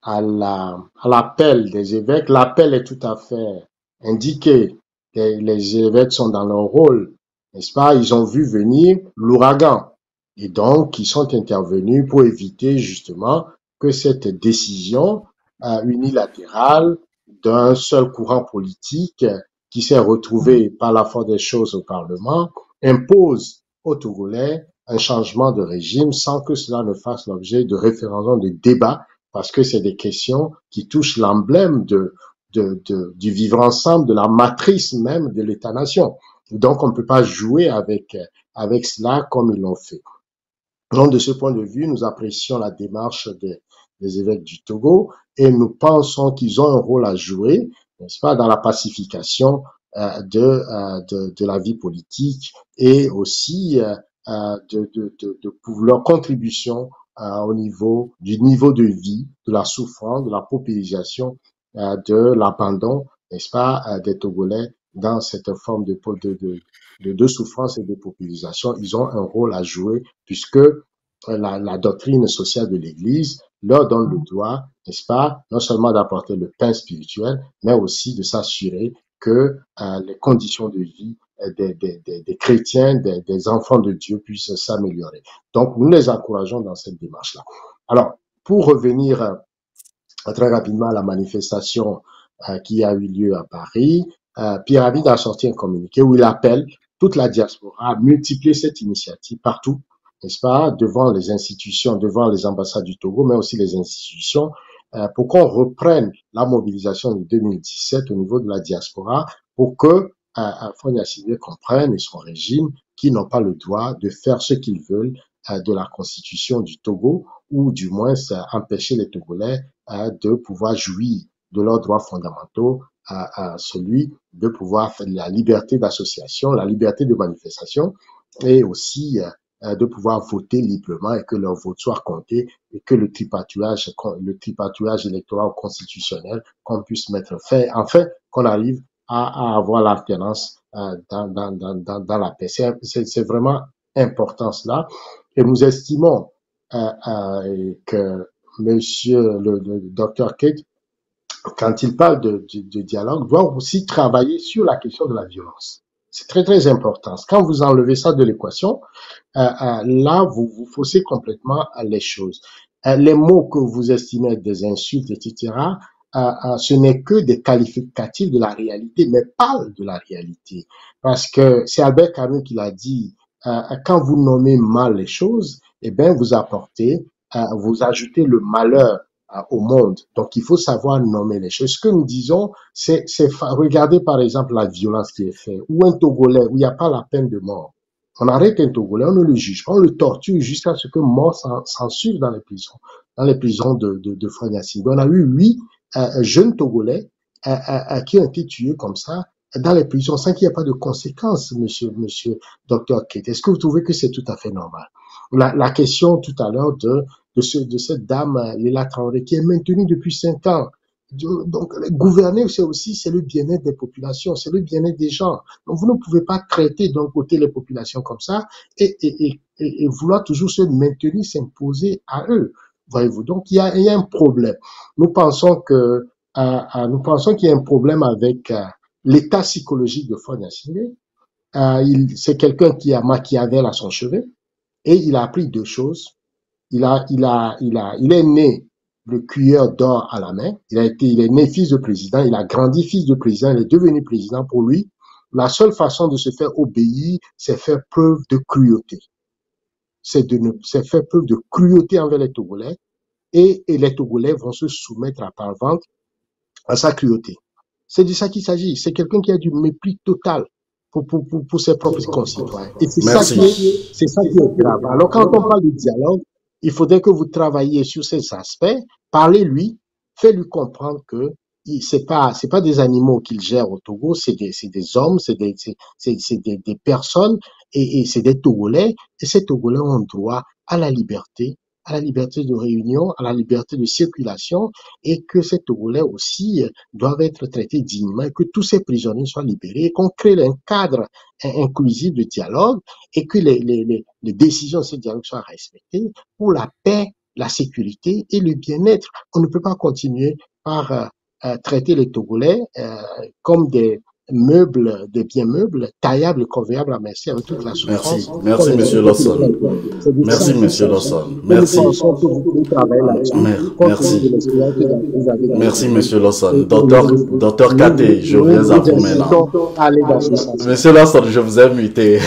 à l'appel des évêques, l'appel est tout à fait indiqué. Les évêques sont dans leur rôle, n'est-ce pas? Ils ont vu venir l'ouragan et donc ils sont intervenus pour éviter justement que cette décision unilatérale d'un seul courant politique qui s'est retrouvé par la force des choses au Parlement impose aux Togolais un changement de régime sans que cela ne fasse l'objet de référendums, de débats, parce que c'est des questions qui touchent l'emblème du vivre ensemble, de la matrice même de l'État-nation. Donc, on ne peut pas jouer avec cela comme ils l'ont fait. Donc, de ce point de vue, nous apprécions la démarche des évêques du Togo et nous pensons qu'ils ont un rôle à jouer, n'est-ce pas, dans la pacification de la vie politique et aussi de leur contribution au niveau du niveau de vie, de la souffrance, de la paupérisation, de l'abandon, n'est-ce pas, des Togolais dans cette forme de souffrance et de paupérisation. Ils ont un rôle à jouer puisque la doctrine sociale de l'Église leur donne le droit, n'est-ce pas, non seulement d'apporter le pain spirituel, mais aussi de s'assurer que les conditions de vie des chrétiens, des enfants de Dieu puissent s'améliorer. Donc, nous les encourageons dans cette démarche-là. Alors, pour revenir très rapidement à la manifestation qui a eu lieu à Paris, Pierre Hamid a sorti un communiqué où il appelle toute la diaspora à multiplier cette initiative partout, n'est-ce pas, devant les institutions, devant les ambassades du Togo, mais aussi les institutions, pour qu'on reprenne la mobilisation de 2017 au niveau de la diaspora, pour que Fonia Singbe comprenne et son régime qui n'ont pas le droit de faire ce qu'ils veulent de la constitution du Togo, ou du moins empêcher les Togolais de pouvoir jouir de leurs droits fondamentaux, celui de pouvoir faire la liberté d'association, la liberté de manifestation, et aussi de pouvoir voter librement et que leur vote soit compté et que le tripatouillage électoral constitutionnel, qu'on puisse mettre fin, enfin, qu'on arrive à avoir l'alternance dans la paix. C'est vraiment important cela. Et nous estimons que monsieur le docteur Kate, quand il parle de dialogue, doit aussi travailler sur la question de la violence. C'est très, très important. Quand vous enlevez ça de l'équation, là, vous faussez complètement les choses. Les mots que vous estimez être des insultes, etc., ce n'est que des qualificatifs de la réalité, mais parle de la réalité. Parce que c'est Albert Camus qui l'a dit, quand vous nommez mal les choses, eh bien, vous vous ajoutez le malheur au monde. Donc, il faut savoir nommer les choses. Ce que nous disons, c'est regardez par exemple la violence qui est faite, ou un Togolais, où il n'y a pas la peine de mort. On arrête un Togolais, on ne le juge pas, on le torture jusqu'à ce que mort s'en suive dans les prisons de Fonia Singbe. On a eu 8 jeunes Togolais qui ont été tués comme ça dans les prisons sans qu'il n'y ait pas de conséquences, monsieur Dr. Kate. Est-ce que vous trouvez que c'est tout à fait normal? La question tout à l'heure de cette dame, Léla Traoré, qui est maintenue depuis 5 ans. Donc, gouverner, c'est le bien-être des populations, c'est le bien-être des gens. Donc, vous ne pouvez pas traiter d'un côté les populations comme ça et vouloir toujours se maintenir, s'imposer à eux. Voyez-vous. Donc, il y a un problème. Nous pensons qu'il y a un problème avec l'état psychologique de Fonia Singbe. C'est quelqu'un qui a Machiavel à son chevet et il a appris 2 choses. Il est né le cuillère d'or à la main. Il est né fils de président. Il a grandi fils de président. Il est devenu président. Pour lui, la seule façon de se faire obéir, c'est faire preuve de cruauté. C'est faire preuve de cruauté envers les Togolais. Et les Togolais vont se soumettre à part vente à sa cruauté. C'est de ça qu'il s'agit. C'est quelqu'un qui a du mépris total pour ses propres concitoyens. Et c'est ça qui est grave. Alors, quand on parle de dialogue, Il faudrait que vous travailliez sur ces aspects, parlez-lui, faites-lui comprendre que c'est pas des animaux qu'il gère au Togo, c'est des hommes, des personnes et c'est des Togolais. Et ces Togolais ont droit à la liberté de réunion, à la liberté de circulation et que ces Togolais aussi doivent être traités dignement et que tous ces prisonniers soient libérés et qu'on crée un cadre inclusif de dialogue et que les décisions de ce dialogue soient respectées pour la paix, la sécurité et le bien-être. On ne peut pas continuer par traiter les Togolais comme des meubles, des biens meubles, taillables et conveyables à merci avec toute la souffrance.
Merci, monsieur Lawson. Merci, monsieur Lawson. Merci. Merci, monsieur Lawson. Docteur Kate, je viens à vous maintenant. Monsieur Lawson, je vous ai muté.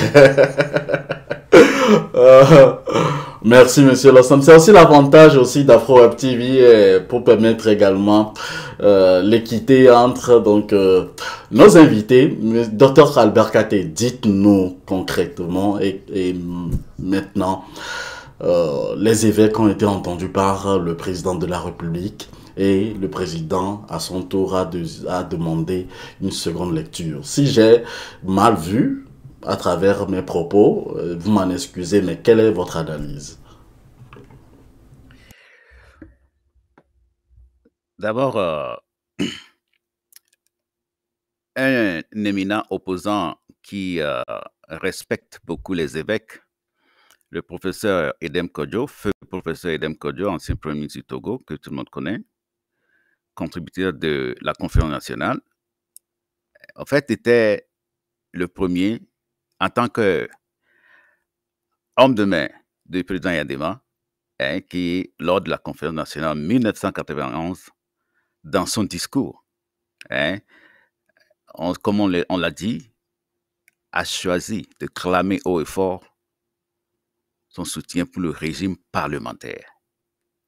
Merci, monsieur Lawson. C'est aussi l'avantage aussi d'Afro Web TV pour permettre également l'équité entre nos invités. Docteur Albert Kate, dites-nous concrètement et maintenant les évêques ont été entendus par le président de la République et le président à son tour a demandé une seconde lecture. Si j'ai mal vu à travers mes propos, vous m'en excusez, mais quelle est votre analyse?
D'abord, un éminent opposant qui respecte beaucoup les évêques, le professeur Edem Kodjo, feu professeur Edem Kodjo, ancien premier ministre du Togo, que tout le monde connaît, contributeur de la conférence nationale, en fait, était le premier, en tant que homme de main du président Yadema, qui, lors de la conférence nationale en 1991, dans son discours, comme on l'a dit, a choisi de clamer haut et fort son soutien pour le régime parlementaire.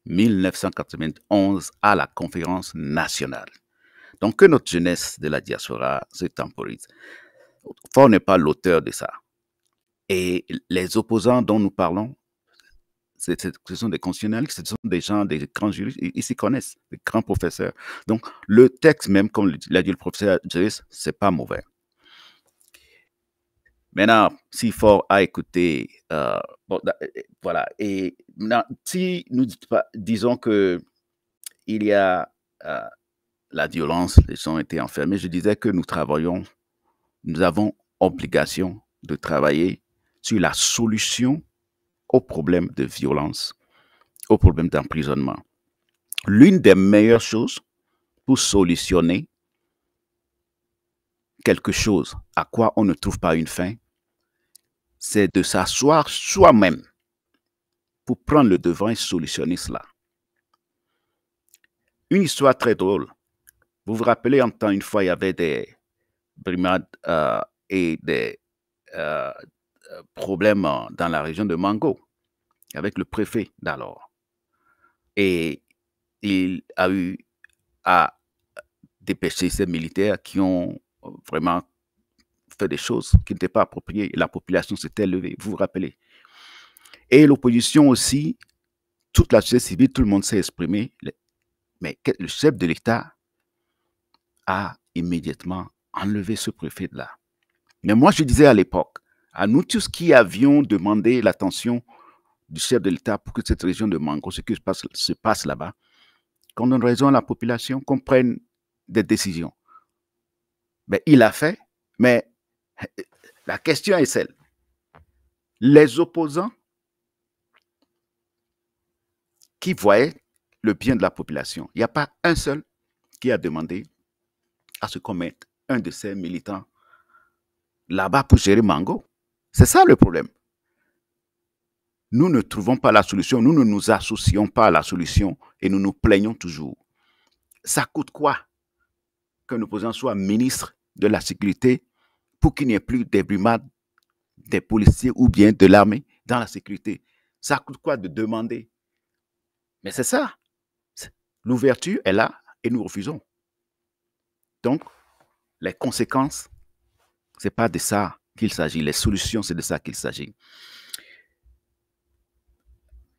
1991 à la conférence nationale. Donc que notre jeunesse de la diaspora se temporise. Faure n'est pas l'auteur de ça. Et les opposants dont nous parlons, ce sont des constitutionnalistes, ce sont des gens, des grands juristes, ils s'y connaissent, des grands professeurs. Donc le texte même, comme l'a dit le professeur Juris, c'est pas mauvais. Maintenant, si Faure a écouté, voilà. Et maintenant, si nous disons que il y a la violence, les gens ont été enfermés, je disais que nous avons obligation de travailler sur la solution aux problèmes de violence, aux problèmes d'emprisonnement. L'une des meilleures choses pour solutionner quelque chose à quoi on ne trouve pas une fin, c'est de s'asseoir soi-même pour prendre le devant et solutionner cela. Une histoire très drôle. Vous vous rappelez, en temps, une fois, il y avait des brimades et des problèmes dans la région de Mango avec le préfet d'alors. Et il a eu à dépêcher ces militaires qui ont vraiment fait des choses qui n'étaient pas appropriées et la population s'était levée, vous vous rappelez. Et l'opposition aussi, toute la société civile, tout le monde s'est exprimé, mais le chef de l'État a immédiatement enlevé ce préfet-là. Mais moi, je disais à l'époque, à nous tous qui avions demandé l'attention du chef de l'État pour que cette région de Mango, ce qui se passe là-bas, qu'on donne raison à la population, qu'on prenne des décisions. Mais il a fait, mais la question est celle. Les opposants qui voyaient le bien de la population, il n'y a pas un seul qui a demandé à ce qu'on mette un de ces militants là-bas pour gérer Mango. C'est ça le problème. Nous ne trouvons pas la solution, nous ne nous associons pas à la solution et nous nous plaignons toujours. Ça coûte quoi qu'un opposant soit ministre de la sécurité pour qu'il n'y ait plus des brimades des policiers ou bien de l'armée dans la sécurité? Ça coûte quoi de demander? Mais c'est ça. L'ouverture est là et nous refusons. Donc, les conséquences, ce n'est pas de ça qu'il s'agit. Les solutions, c'est de ça qu'il s'agit.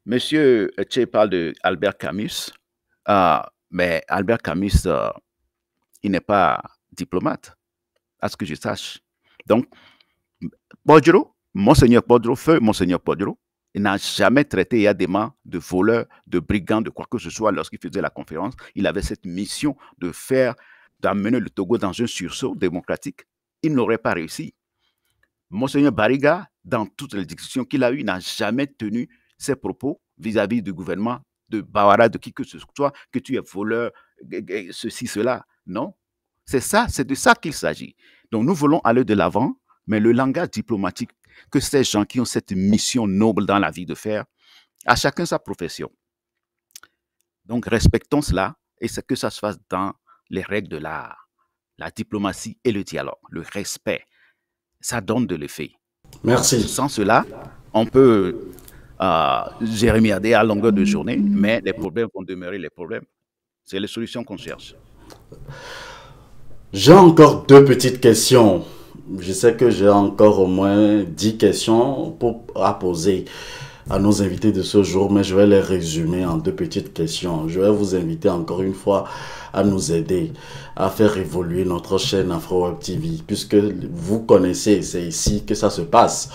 Monsieur Tché parle de Albert Camus, mais Albert Camus, il n'est pas diplomate, à ce que je sache. Donc, Bodro, Monseigneur Bodro, feu Monseigneur Bodro, il n'a jamais traité Yadema de voleur, de brigand, de quoi que ce soit lorsqu'il faisait la conférence. Il avait cette mission d'amener le Togo dans un sursaut démocratique. Il n'aurait pas réussi. Monseigneur Bariga, dans toutes les discussions qu'il a eues, n'a jamais tenu ses propos vis-à-vis du gouvernement de Bawara, de qui que ce soit, que tu es voleur, ceci, cela. Non, c'est ça, c'est de ça qu'il s'agit. Donc nous voulons aller de l'avant, mais le langage diplomatique que ces gens qui ont cette mission noble dans la vie de faire, à chacun sa profession. Donc respectons cela et c'est que ça se fasse dans les règles de l'art, la diplomatie et le dialogue, le respect. Ça donne de l'effet.
Merci.
Sans cela, on peut jérémiader à longueur de journée, mais les problèmes vont demeurer les problèmes. C'est les solutions qu'on cherche.
J'ai encore 2 petites questions. Je sais que j'ai encore au moins 10 questions à poser à nos invités de ce jour, mais je vais les résumer en 2 petites questions. Je vais vous inviter encore une fois à nous aider à faire évoluer notre chaîne Afro Web TV, puisque vous connaissez, c'est ici que ça se passe.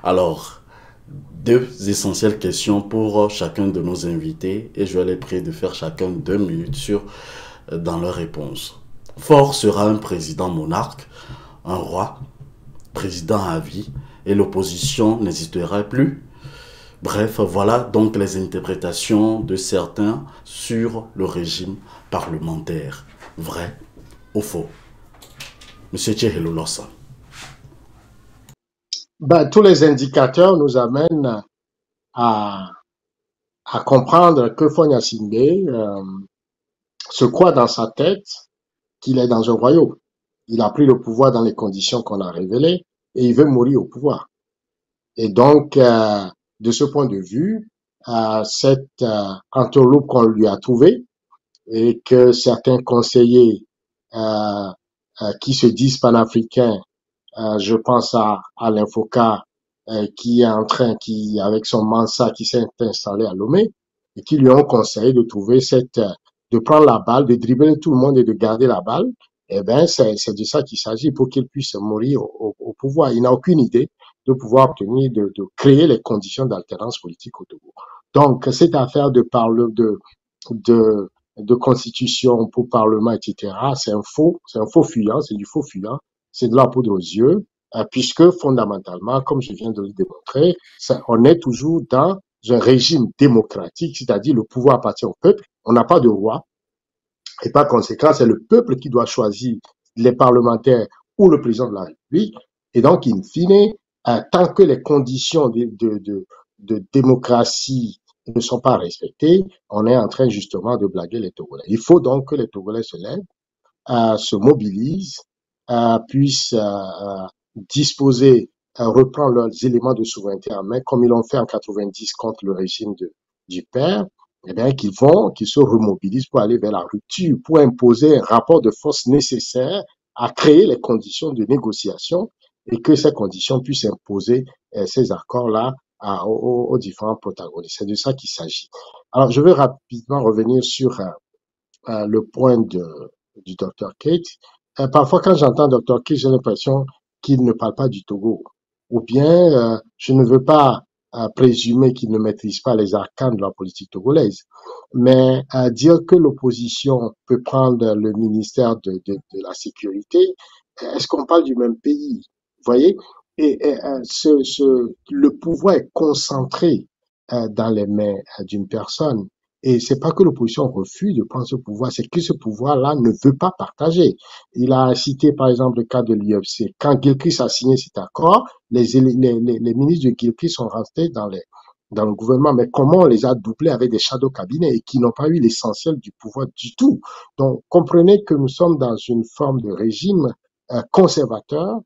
Alors, 2 essentielles questions pour chacun de nos invités et je vais les prier de faire chacun 2 minutes dans leur réponse. Fort sera un président monarque, un roi, président à vie, et l'opposition n'hésitera plus. Bref, voilà donc les interprétations de certains sur le régime parlementaire. Vrai ou faux? Monsieur Tchehelo Lossa.
Tous les indicateurs nous amènent à comprendre que Fonya Singbe se croit dans sa tête qu'il est dans un royaume. Il a pris le pouvoir dans les conditions qu'on a révélées et il veut mourir au pouvoir. Et donc, de ce point de vue, cette entourloupe qu'on lui a trouvée et que certains conseillers qui se disent panafricains, je pense à l'Infoca qui est avec son Mansa qui s'est installé à Lomé et qui lui ont conseillé de trouver de prendre la balle, de dribbler tout le monde et de garder la balle. Eh ben, c'est de ça qu'il s'agit pour qu'il puisse mourir au pouvoir. Il n'a aucune idée de pouvoir obtenir, de créer les conditions d'alternance politique au Togo. Donc, cette affaire de constitution pour parlement, etc., c'est un faux fuyant, c'est du faux fuyant, c'est de la poudre aux yeux, puisque fondamentalement, comme je viens de le démontrer, on est toujours dans un régime démocratique, c'est-à-dire le pouvoir appartient au peuple, on n'a pas de roi, et par conséquent, c'est le peuple qui doit choisir les parlementaires ou le président de la République, et donc, in fine, tant que les conditions de démocratie ne sont pas respectées, on est en train justement de blaguer les Togolais. Il faut donc que les Togolais se lèvent, se mobilisent, puissent disposer, reprendre leurs éléments de souveraineté en main, comme ils l'ont fait en 90 contre le régime du père, eh bien, qu'ils se remobilisent pour aller vers la rupture, pour imposer un rapport de force nécessaire à créer les conditions de négociation et que ces conditions puissent imposer ces accords-là aux différents protagonistes. C'est de ça qu'il s'agit. Alors, je vais rapidement revenir sur le point du Dr. Kate. Parfois, quand j'entends Dr. Kate, j'ai l'impression qu'il ne parle pas du Togo. Ou bien, je ne veux pas présumer qu'il ne maîtrise pas les arcanes de la politique togolaise. Mais dire que l'opposition peut prendre le ministère de la Sécurité, est-ce qu'on parle du même pays? Vous voyez? Et le pouvoir est concentré dans les mains d'une personne. Et c'est pas que l'opposition refuse de prendre ce pouvoir, c'est que ce pouvoir-là ne veut pas partager. Il a cité par exemple le cas de l'UFC. Quand Gilchrist a signé cet accord, les ministres de Gilchrist sont restés dans le gouvernement, mais comment on les a doublés avec des shadow cabinets et qui n'ont pas eu l'essentiel du pouvoir du tout. Donc, comprenez que nous sommes dans une forme de régime conservateur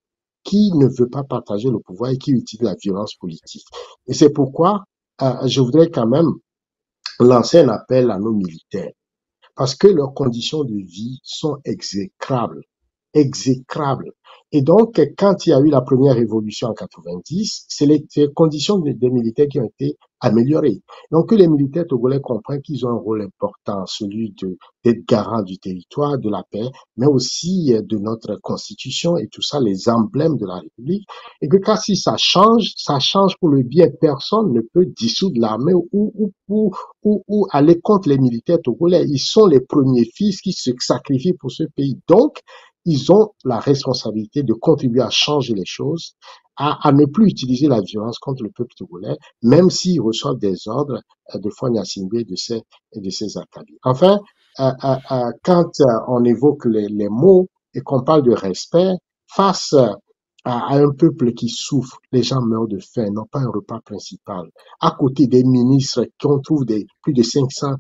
qui ne veut pas partager le pouvoir et qui utilise la violence politique. Et c'est pourquoi je voudrais quand même lancer un appel à nos militaires, parce que leurs conditions de vie sont exécrables. Et donc, quand il y a eu la première révolution en 90, c'est les conditions des militaires qui ont été améliorée. Donc, que les militaires togolais comprennent qu'ils ont un rôle important, celui d'être garant du territoire, de la paix, mais aussi de notre constitution et tout ça, les emblèmes de la République. Et que quand si ça change pour le bien. Personne ne peut dissoudre l'armée ou aller contre les militaires togolais. Ils sont les premiers fils qui se sacrifient pour ce pays. Donc, ils ont la responsabilité de contribuer à changer les choses, à ne plus utiliser la violence contre le peuple togolais, même s'ils reçoivent des ordres de Fagne Gnassingbé et de ses acabits. Enfin, quand on évoque les mots et qu'on parle de respect, face à un peuple qui souffre, les gens meurent de faim, n'ont pas un repas principal. À côté des ministres qui ont trouvé plus de 500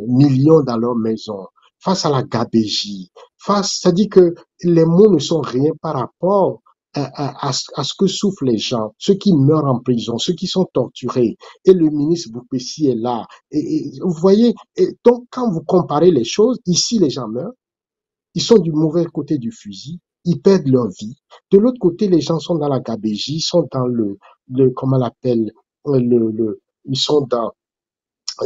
millions dans leur maison, face à la gabégie, c'est-à-dire que les mots ne sont rien par rapport à ce que souffrent les gens, ceux qui meurent en prison, ceux qui sont torturés. Et le ministre Boupessi est là. Et vous voyez, donc quand vous comparez les choses, ici les gens meurent, ils sont du mauvais côté du fusil, ils perdent leur vie. De l'autre côté, les gens sont dans la gabégie, ils sont dans comment on l'appelle, ils sont dans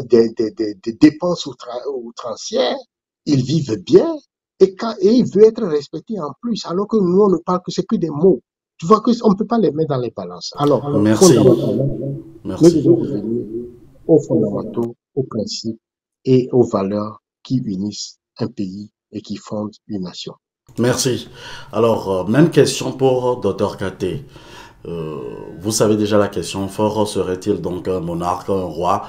des dépenses outrancières, ils vivent bien, et ils veulent être respectés en plus, alors que nous, on ne parle que c'est que des mots. Tu vois qu'on ne peut pas les mettre dans les balances. Alors,
merci.
Nous devons revenir aux fondamentaux, aux principes et aux valeurs qui unissent un pays et qui fondent une nation.
Merci. Alors, même question pour Dr Katé. Vous savez déjà la question, fort serait-il donc un monarque, un roi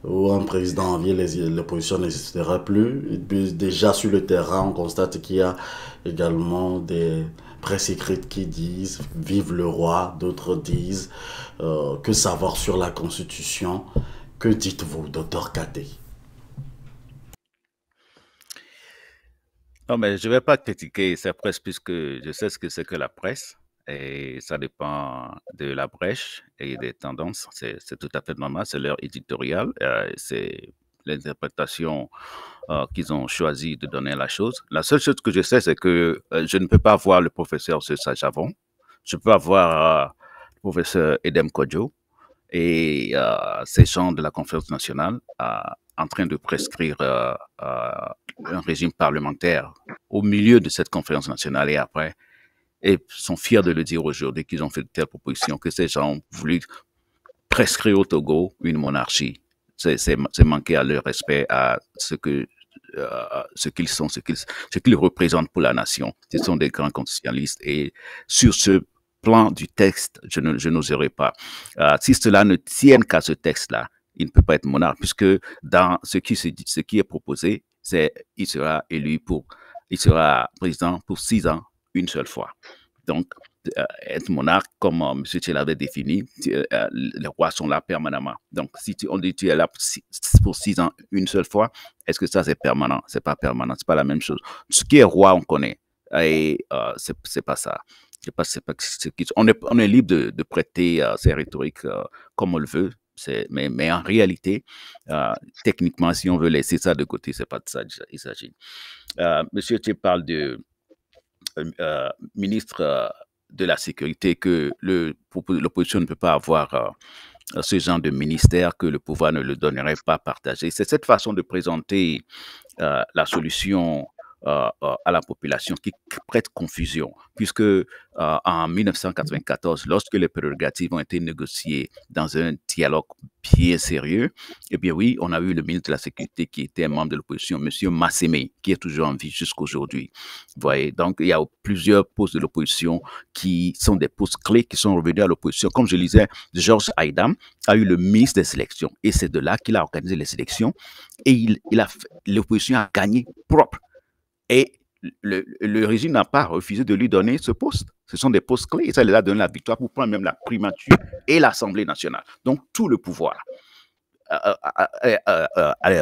ou un président en vie, l'opposition n'existerait plus. Et puis, déjà sur le terrain, on constate qu'il y a également des presse écrites qui disent « Vive le roi », d'autres disent « Que savoir sur la Constitution ». Que dites-vous, Dr Katé?
Non, mais je ne vais pas critiquer cette presse puisque je sais ce que c'est que la presse et ça dépend de la brèche et des tendances. C'est tout à fait normal, c'est leur éditorial, c'est l'interprétation qu'ils ont choisi de donner à la chose. La seule chose que je sais, c'est que je ne peux pas voir le professeur Sessa Javon, je peux avoir le professeur Edem Kodjo et ces gens de la conférence nationale en train de prescrire un régime parlementaire au milieu de cette conférence nationale et après, et sont fiers de le dire aujourd'hui qu'ils ont fait de telles propositions, que ces gens ont voulu prescrire au Togo une monarchie. C'est manquer à leur respect, à ce qu'ils sont, ce qu'ils représentent pour la nation. Ce sont des grands constitutionnalistes et sur ce plan du texte, je n'oserais pas. Si cela ne tienne qu'à ce texte-là, il ne peut pas être monarque, puisque dans ce qui est proposé, il sera président pour 6 ans, une seule fois. Donc, être monarque, comme M. Thiel l'avait défini, les rois sont là permanemment. Donc, si on dit tu es là pour 6 ans, une seule fois, est-ce que ça c'est permanent? C'est pas permanent, c'est pas la même chose. Ce qui est roi, on connaît, et c'est pas ça. On est libre de prêter ces rhétoriques comme on le veut. Mais en réalité, techniquement, si on veut laisser ça de côté, c'est pas de ça il s'agit. Monsieur Thiel parle de ministre de la Sécurité, que l'opposition ne peut pas avoir ce genre de ministère, que le pouvoir ne le donnerait pas partagé. C'est cette façon de présenter la solution à la population qui prête confusion, puisque en 1994, lorsque les prérogatives ont été négociées dans un dialogue bien sérieux, eh bien oui, on a eu le ministre de la Sécurité qui était un membre de l'opposition, M. Massémé, qui est toujours en vie jusqu'aujourd'hui. Vous voyez, donc il y a plusieurs postes de l'opposition qui sont des postes clés qui sont revenus à l'opposition. Comme je disais, Georges Haïdam a eu le ministre des élections et c'est de là qu'il a organisé les élections et l'opposition a gagné propre. Et le régime n'a pas refusé de lui donner ce poste. Ce sont des postes clés et ça lui a donné la victoire pour prendre même la primature et l'Assemblée nationale. Donc, tout le pouvoir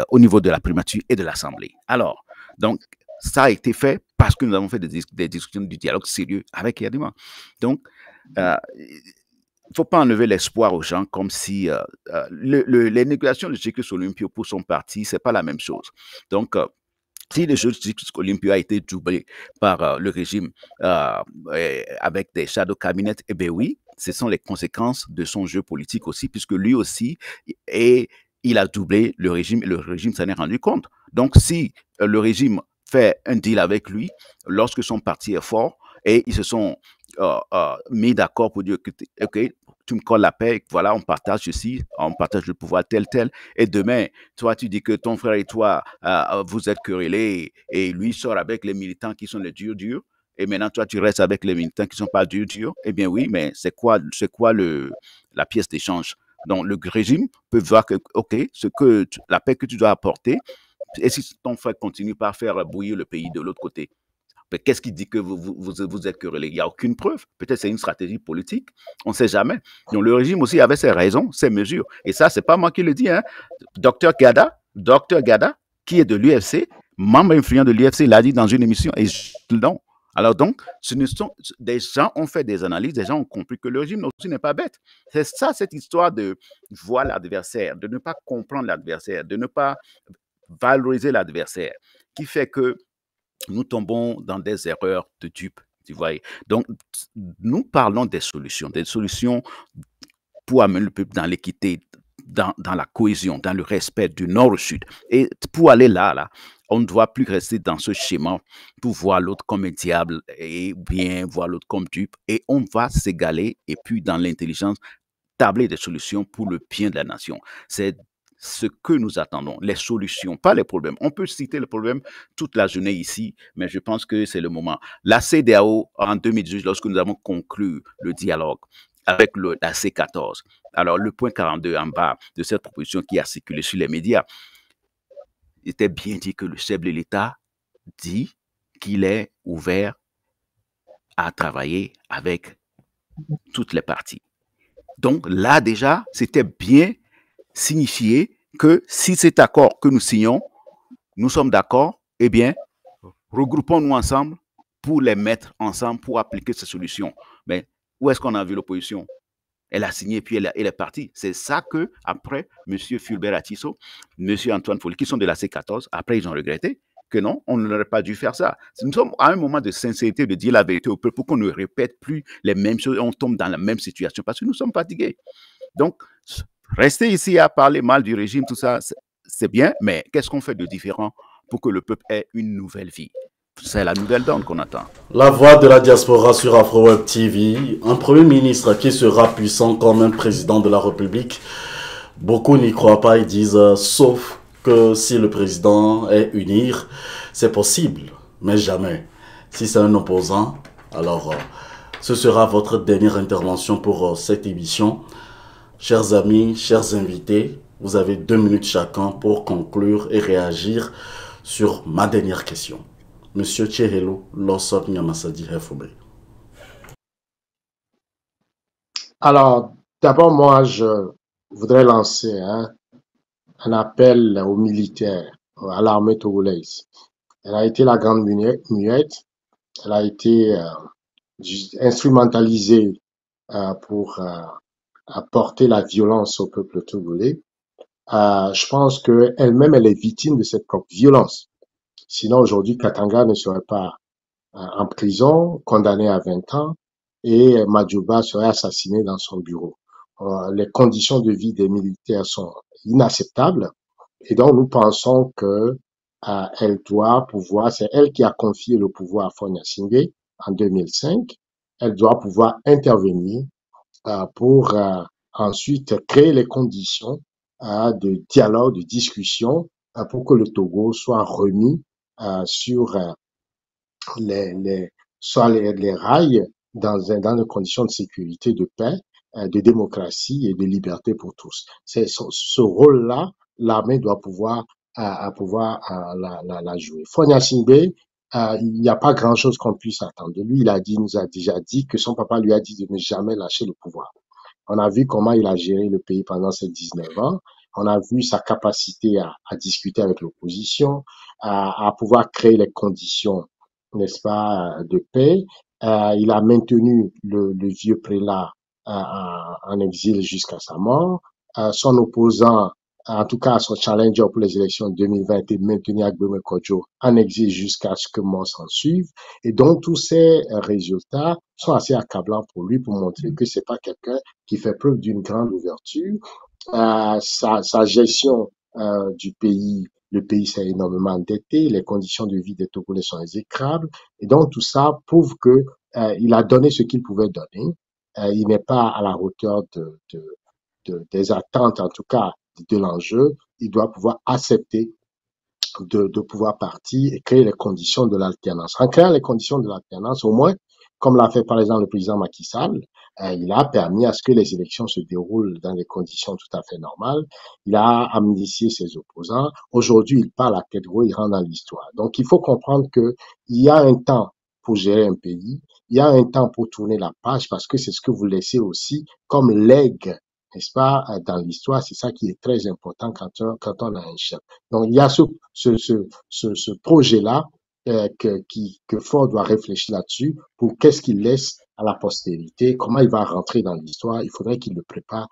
au niveau de la primature et de l'Assemblée. Alors, donc, ça a été fait parce que nous avons fait des discussions du dialogue sérieux avec Yadima. Donc, il ne faut pas enlever l'espoir aux gens comme si les négociations de Circus Olympio pour son parti, ce n'est pas la même chose. Donc, si le jeu de Circus Olympio a été doublé par le régime avec des shadow cabinets, eh bien oui, ce sont les conséquences de son jeu politique aussi, puisque lui aussi, il a doublé le régime et le régime s'en est rendu compte. Donc, si le régime fait un deal avec lui, lorsque son parti est fort, et ils se sont mis d'accord pour dire que, OK, tu me colles la paix, voilà, on partage ceci, on partage le pouvoir tel, et demain, toi, tu dis que ton frère et toi, vous êtes querellés, et lui sort avec les militants qui sont les durs, et maintenant, toi, tu restes avec les militants qui ne sont pas durs, eh bien oui, mais c'est quoi la pièce d'échange? Donc, le régime peut voir que, OK, la paix que tu dois apporter, et si ton frère continue par faire bouillir le pays de l'autre côté, mais qu'est-ce qui dit que vous êtes querellés? Il n'y a aucune preuve. Peut-être c'est une stratégie politique. On ne sait jamais. Donc, le régime aussi avait ses raisons, ses mesures. Et ça, ce n'est pas moi qui le dis. Hein. Docteur Gada, qui est de l'UFC, membre influent de l'UFC, l'a dit dans une émission. Et non. Alors donc, des gens ont fait des analyses, des gens ont compris que le régime aussi n'est pas bête. C'est ça, cette histoire de voir l'adversaire, de ne pas comprendre l'adversaire, de ne pas valoriser l'adversaire, qui fait que nous tombons dans des erreurs de dupes, tu vois. Donc, nous parlons des solutions pour amener le peuple dans l'équité, dans la cohésion, dans le respect du nord au sud. Et pour aller là, on ne doit plus rester dans ce schéma pour voir l'autre comme un diable et bien voir l'autre comme dupe. Et on va s'égaler et puis dans l'intelligence, tabler des solutions pour le bien de la nation. C'est ce que nous attendons, les solutions, pas les problèmes. On peut citer les problèmes toute la journée ici, mais je pense que c'est le moment. La CEDEAO, en 2018, lorsque nous avons conclu le dialogue avec la C14, alors le point 42 en bas de cette proposition qui a circulé sur les médias, il était bien dit que le chef de l'État dit qu'il est ouvert à travailler avec toutes les parties. Donc là déjà, c'était bien signifier que si cet accord que nous signons, nous sommes d'accord, eh bien, regroupons-nous ensemble pour les mettre ensemble, pour appliquer ces solutions. Mais où est-ce qu'on a vu l'opposition? Elle a signé, puis elle est partie. C'est ça que, après, M. Fulbert Atisso, M. Antoine Folie, qui sont de la C14, après, ils ont regretté que non, on n'aurait pas dû faire ça. Nous sommes à un moment de sincérité, de dire la vérité au peuple pour qu'on ne répète plus les mêmes choses et on tombe dans la même situation parce que nous sommes fatigués. Donc, rester ici à parler mal du régime, tout ça, c'est bien, mais qu'est-ce qu'on fait de différent pour que le peuple ait une nouvelle vie? C'est la nouvelle donne qu'on attend.
La voix de la diaspora sur AfroWeb TV, un premier ministre qui sera puissant comme un président de la République. Beaucoup n'y croient pas, ils disent, sauf que si le président est unir, c'est possible, mais jamais. Si c'est un opposant, alors ce sera votre dernière intervention pour cette émission. Chers amis, chers invités, vous avez 2 minutes chacun pour conclure et réagir sur ma dernière question. Monsieur Tchehelo, Lossop Nyamasadi Hefobe.
Alors, d'abord, moi, je voudrais lancer un appel aux militaires, à l'armée togolaise. Elle a été la grande muette, elle a été instrumentalisée pour apporter la violence au peuple togolais. Je pense qu'elle-même, elle est victime de cette propre violence. Sinon, aujourd'hui, Katanga ne serait pas en prison, condamné à 20 ans, et Madjouba serait assassiné dans son bureau. Les conditions de vie des militaires sont inacceptables, et donc nous pensons que elle doit pouvoir, c'est elle qui a confié le pouvoir à Fonia Singbe en 2005, elle doit pouvoir intervenir pour ensuite créer les conditions de dialogue, de discussion, pour que le Togo soit remis sur les rails dans des conditions de sécurité, de paix, de démocratie et de liberté pour tous. C'est ce rôle-là, l'armée doit pouvoir la jouer. Fonia Singbe, il n'y a pas grand-chose qu'on puisse attendre de lui. Nous a déjà dit que son papa lui a dit de ne jamais lâcher le pouvoir. On a vu comment il a géré le pays pendant ces 19 ans. On a vu sa capacité à discuter avec l'opposition, à pouvoir créer les conditions, n'est-ce pas, de paix. Il a maintenu le vieux prélat en exil jusqu'à sa mort. Son opposant en tout cas son challenger pour les élections 2020 était de maintenir Agbemé Kodjo en exil jusqu'à ce que mort s'en suive. Et donc tous ces résultats sont assez accablants pour lui pour montrer que c'est pas quelqu'un qui fait preuve d'une grande ouverture. Sa gestion du pays, le pays s'est énormément endetté, les conditions de vie des Togolais sont exécrables, et donc tout ça prouve que il a donné ce qu'il pouvait donner. Il n'est pas à la hauteur des attentes, en tout cas de l'enjeu. Il doit pouvoir accepter de pouvoir partir et créer les conditions de l'alternance. En créant les conditions de l'alternance, au moins, comme l'a fait par exemple le président Macky Sall, il a permis à ce que les élections se déroulent dans des conditions tout à fait normales. Il a amnistié ses opposants. Aujourd'hui, il parle à tête haute, il rentre dans l'histoire. Donc, il faut comprendre que il y a un temps pour gérer un pays, il y a un temps pour tourner la page parce que c'est ce que vous laissez aussi comme legs, n'est-ce pas, dans l'histoire. C'est ça qui est très important quand on a un chef. Donc, il y a ce projet-là que Ford doit réfléchir là-dessus pour qu'est-ce qu'il laisse à la postérité, comment il va rentrer dans l'histoire. Il faudrait qu'il le prépare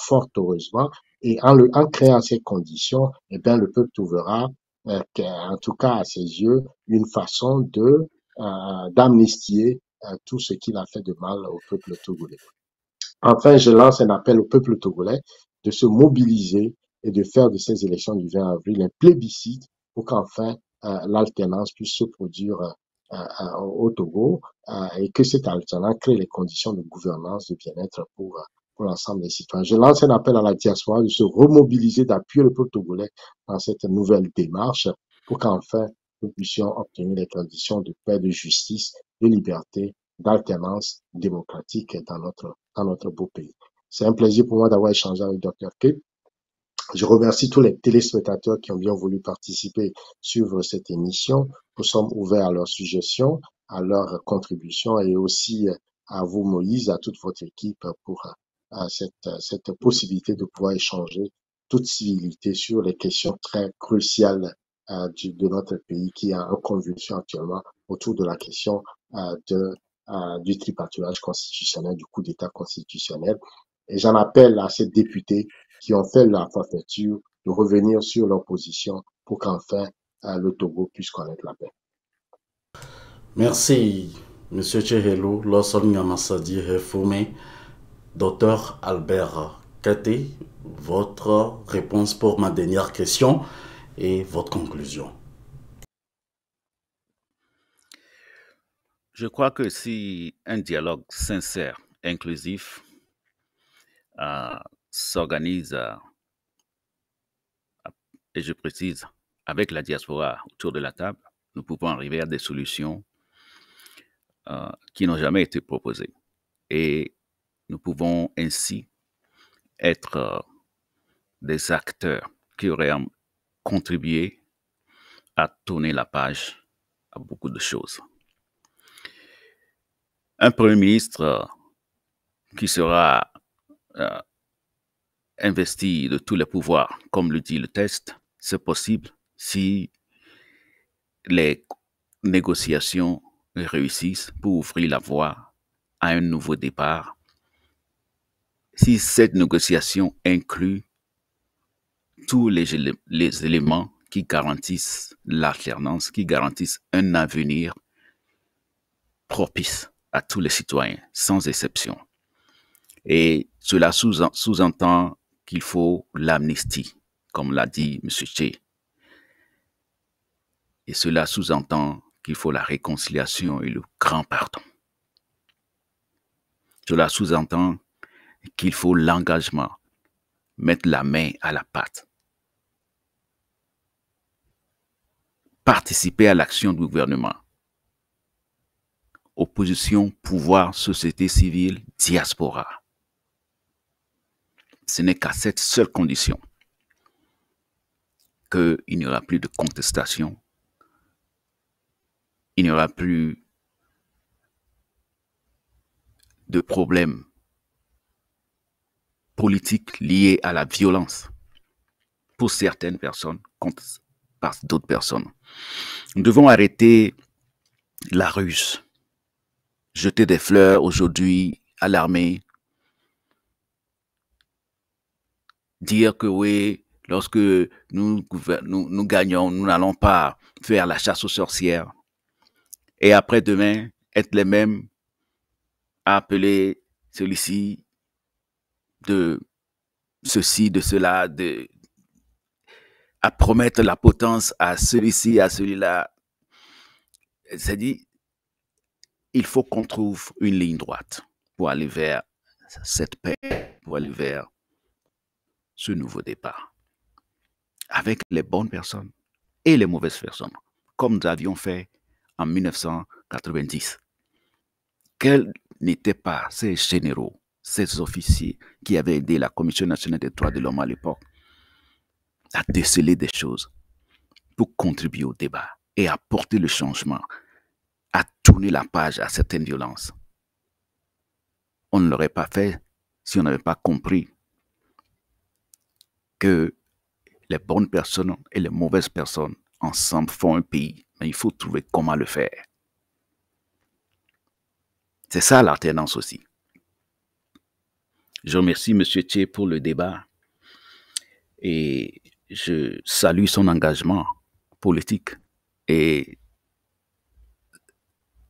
fort heureusement. Et en créant ces conditions, eh bien, le peuple trouvera, en tout cas à ses yeux, une façon d'amnistier tout ce qu'il a fait de mal au peuple togolais. Enfin, je lance un appel au peuple togolais de se mobiliser et de faire de ces élections du 20 avril un plébiscite pour qu'enfin l'alternance puisse se produire au Togo et que cette alternance crée les conditions de gouvernance, de bien-être pour l'ensemble des citoyens. Je lance un appel à la diaspora de se remobiliser, d'appuyer le peuple togolais dans cette nouvelle démarche pour qu'enfin nous puissions obtenir les conditions de paix, de justice, de liberté, d'alternance démocratique dans notre beau pays. C'est un plaisir pour moi d'avoir échangé avec Dr. Kip. Je remercie tous les téléspectateurs qui ont bien voulu participer, suivre cette émission. Nous sommes ouverts à leurs suggestions, à leurs contributions et aussi à vous, Moïse, à toute votre équipe pour cette possibilité de pouvoir échanger toute civilité sur les questions très cruciales de notre pays qui est en convulsion actuellement autour de la question du tripatouillage constitutionnel, du coup d'État constitutionnel. Et j'en appelle à ces députés qui ont fait la forfaiture de revenir sur leur position pour qu'enfin le Togo puisse connaître la paix.
Merci, M. Tchehelo, Lawson Nyamasadi Refoume, Dr Albert Kate, votre réponse pour ma dernière question et votre conclusion.
Je crois que si un dialogue sincère, inclusif, s'organise, et je précise, avec la diaspora autour de la table, nous pouvons arriver à des solutions qui n'ont jamais été proposées. Et nous pouvons ainsi être des acteurs qui auraient contribué à tourner la page à beaucoup de choses. Un Premier ministre qui sera investi de tous les pouvoirs, comme le dit le texte, c'est possible si les négociations réussissent pour ouvrir la voie à un nouveau départ. Si cette négociation inclut tous les éléments qui garantissent l'alternance, qui garantissent un avenir propice à tous les citoyens, sans exception. Et cela sous-entend qu'il faut l'amnistie, comme l'a dit M. Tché. Et cela sous-entend qu'il faut la réconciliation et le grand pardon. Cela sous-entend qu'il faut l'engagement, mettre la main à la pâte, participer à l'action du gouvernement. Opposition, pouvoir, société civile, diaspora. Ce n'est qu'à cette seule condition qu'il n'y aura plus de contestation, il n'y aura plus de problèmes politiques liés à la violence pour certaines personnes contre par d'autres personnes. Nous devons arrêter la ruse, jeter des fleurs aujourd'hui à l'armée, dire que oui, Lorsque nous gagnons, nous n'allons pas faire la chasse aux sorcières. Et après-demain, être les mêmes à appeler celui-ci de ceci, de cela, à promettre la potence à celui-ci, à celui-là. C'est-à-dire, il faut qu'on trouve une ligne droite pour aller vers cette paix, pour aller vers ce nouveau départ. Avec les bonnes personnes et les mauvaises personnes, comme nous avions fait en 1990. Quels n'étaient pas ces généraux, ces officiers qui avaient aidé la Commission nationale des droits de l'homme à l'époque à déceler des choses pour contribuer au débat et à porter le changement, à tourner la page à certaines violences. On ne l'aurait pas fait si on n'avait pas compris que les bonnes personnes et les mauvaises personnes ensemble font un pays, mais il faut trouver comment le faire. C'est ça l'alternance aussi. Je remercie M. Tché pour le débat et je salue son engagement politique et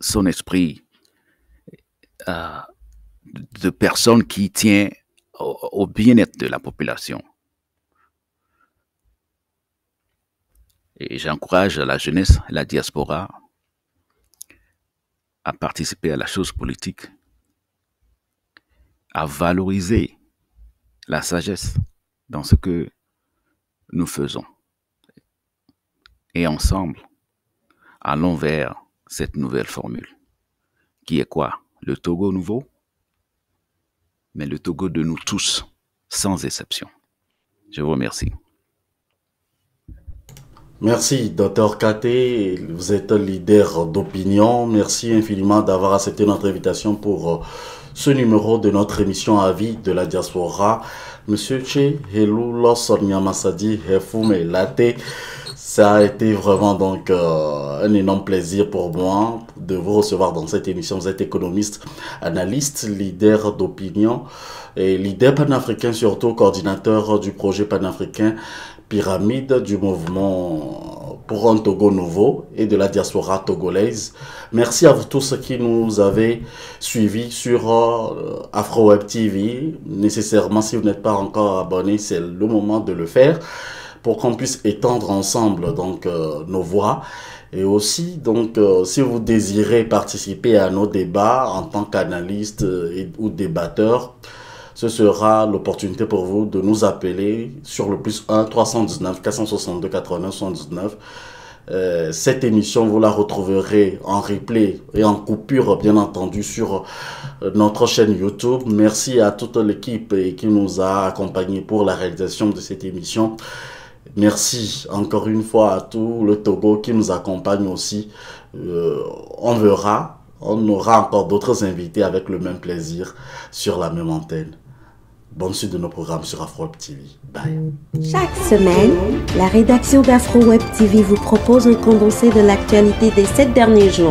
son esprit de personne qui tient au bien-être de la population. Et j'encourage la jeunesse, la diaspora, à participer à la chose politique, à valoriser la sagesse dans ce que nous faisons. Et ensemble, allons vers cette nouvelle formule, qui est quoi? Le Togo nouveau, mais le Togo de nous tous, sans exception. Je vous remercie.
Merci, Dr Katé. Vous êtes leader d'opinion. Merci infiniment d'avoir accepté notre invitation pour ce numéro de notre émission Avis de la diaspora. Monsieur Tché, Helou, Losson, Yamasadi, Hefume, Laté. Ça a été vraiment donc un énorme plaisir pour moi de vous recevoir dans cette émission. Vous êtes économiste, analyste, leader d'opinion et leader panafricain, surtout coordinateur du projet panafricain Pyramide du mouvement pour un Togo nouveau et de la diaspora togolaise. Merci à vous tous qui nous avez suivis sur Afro-Web TV. Nécessairement, si vous n'êtes pas encore abonné, c'est le moment de le faire pour qu'on puisse étendre ensemble donc nos voix. Et aussi, donc, si vous désirez participer à nos débats en tant qu'analyste ou débatteur, ce sera l'opportunité pour vous de nous appeler sur le +1 319 462 89 79. Cette émission, vous la retrouverez en replay et en coupure, bien entendu, sur notre chaîne YouTube. Merci à toute l'équipe qui nous a accompagnés pour la réalisation de cette émission. Merci encore une fois à tout le Togo qui nous accompagne aussi. On verra, on aura encore d'autres invités avec le même plaisir sur la même antenne. Bonne suite de nos programmes sur Afro-Web TV. Bye.
Chaque semaine, la rédaction d'Afro-Web TV vous propose un condensé de l'actualité des 7 derniers jours.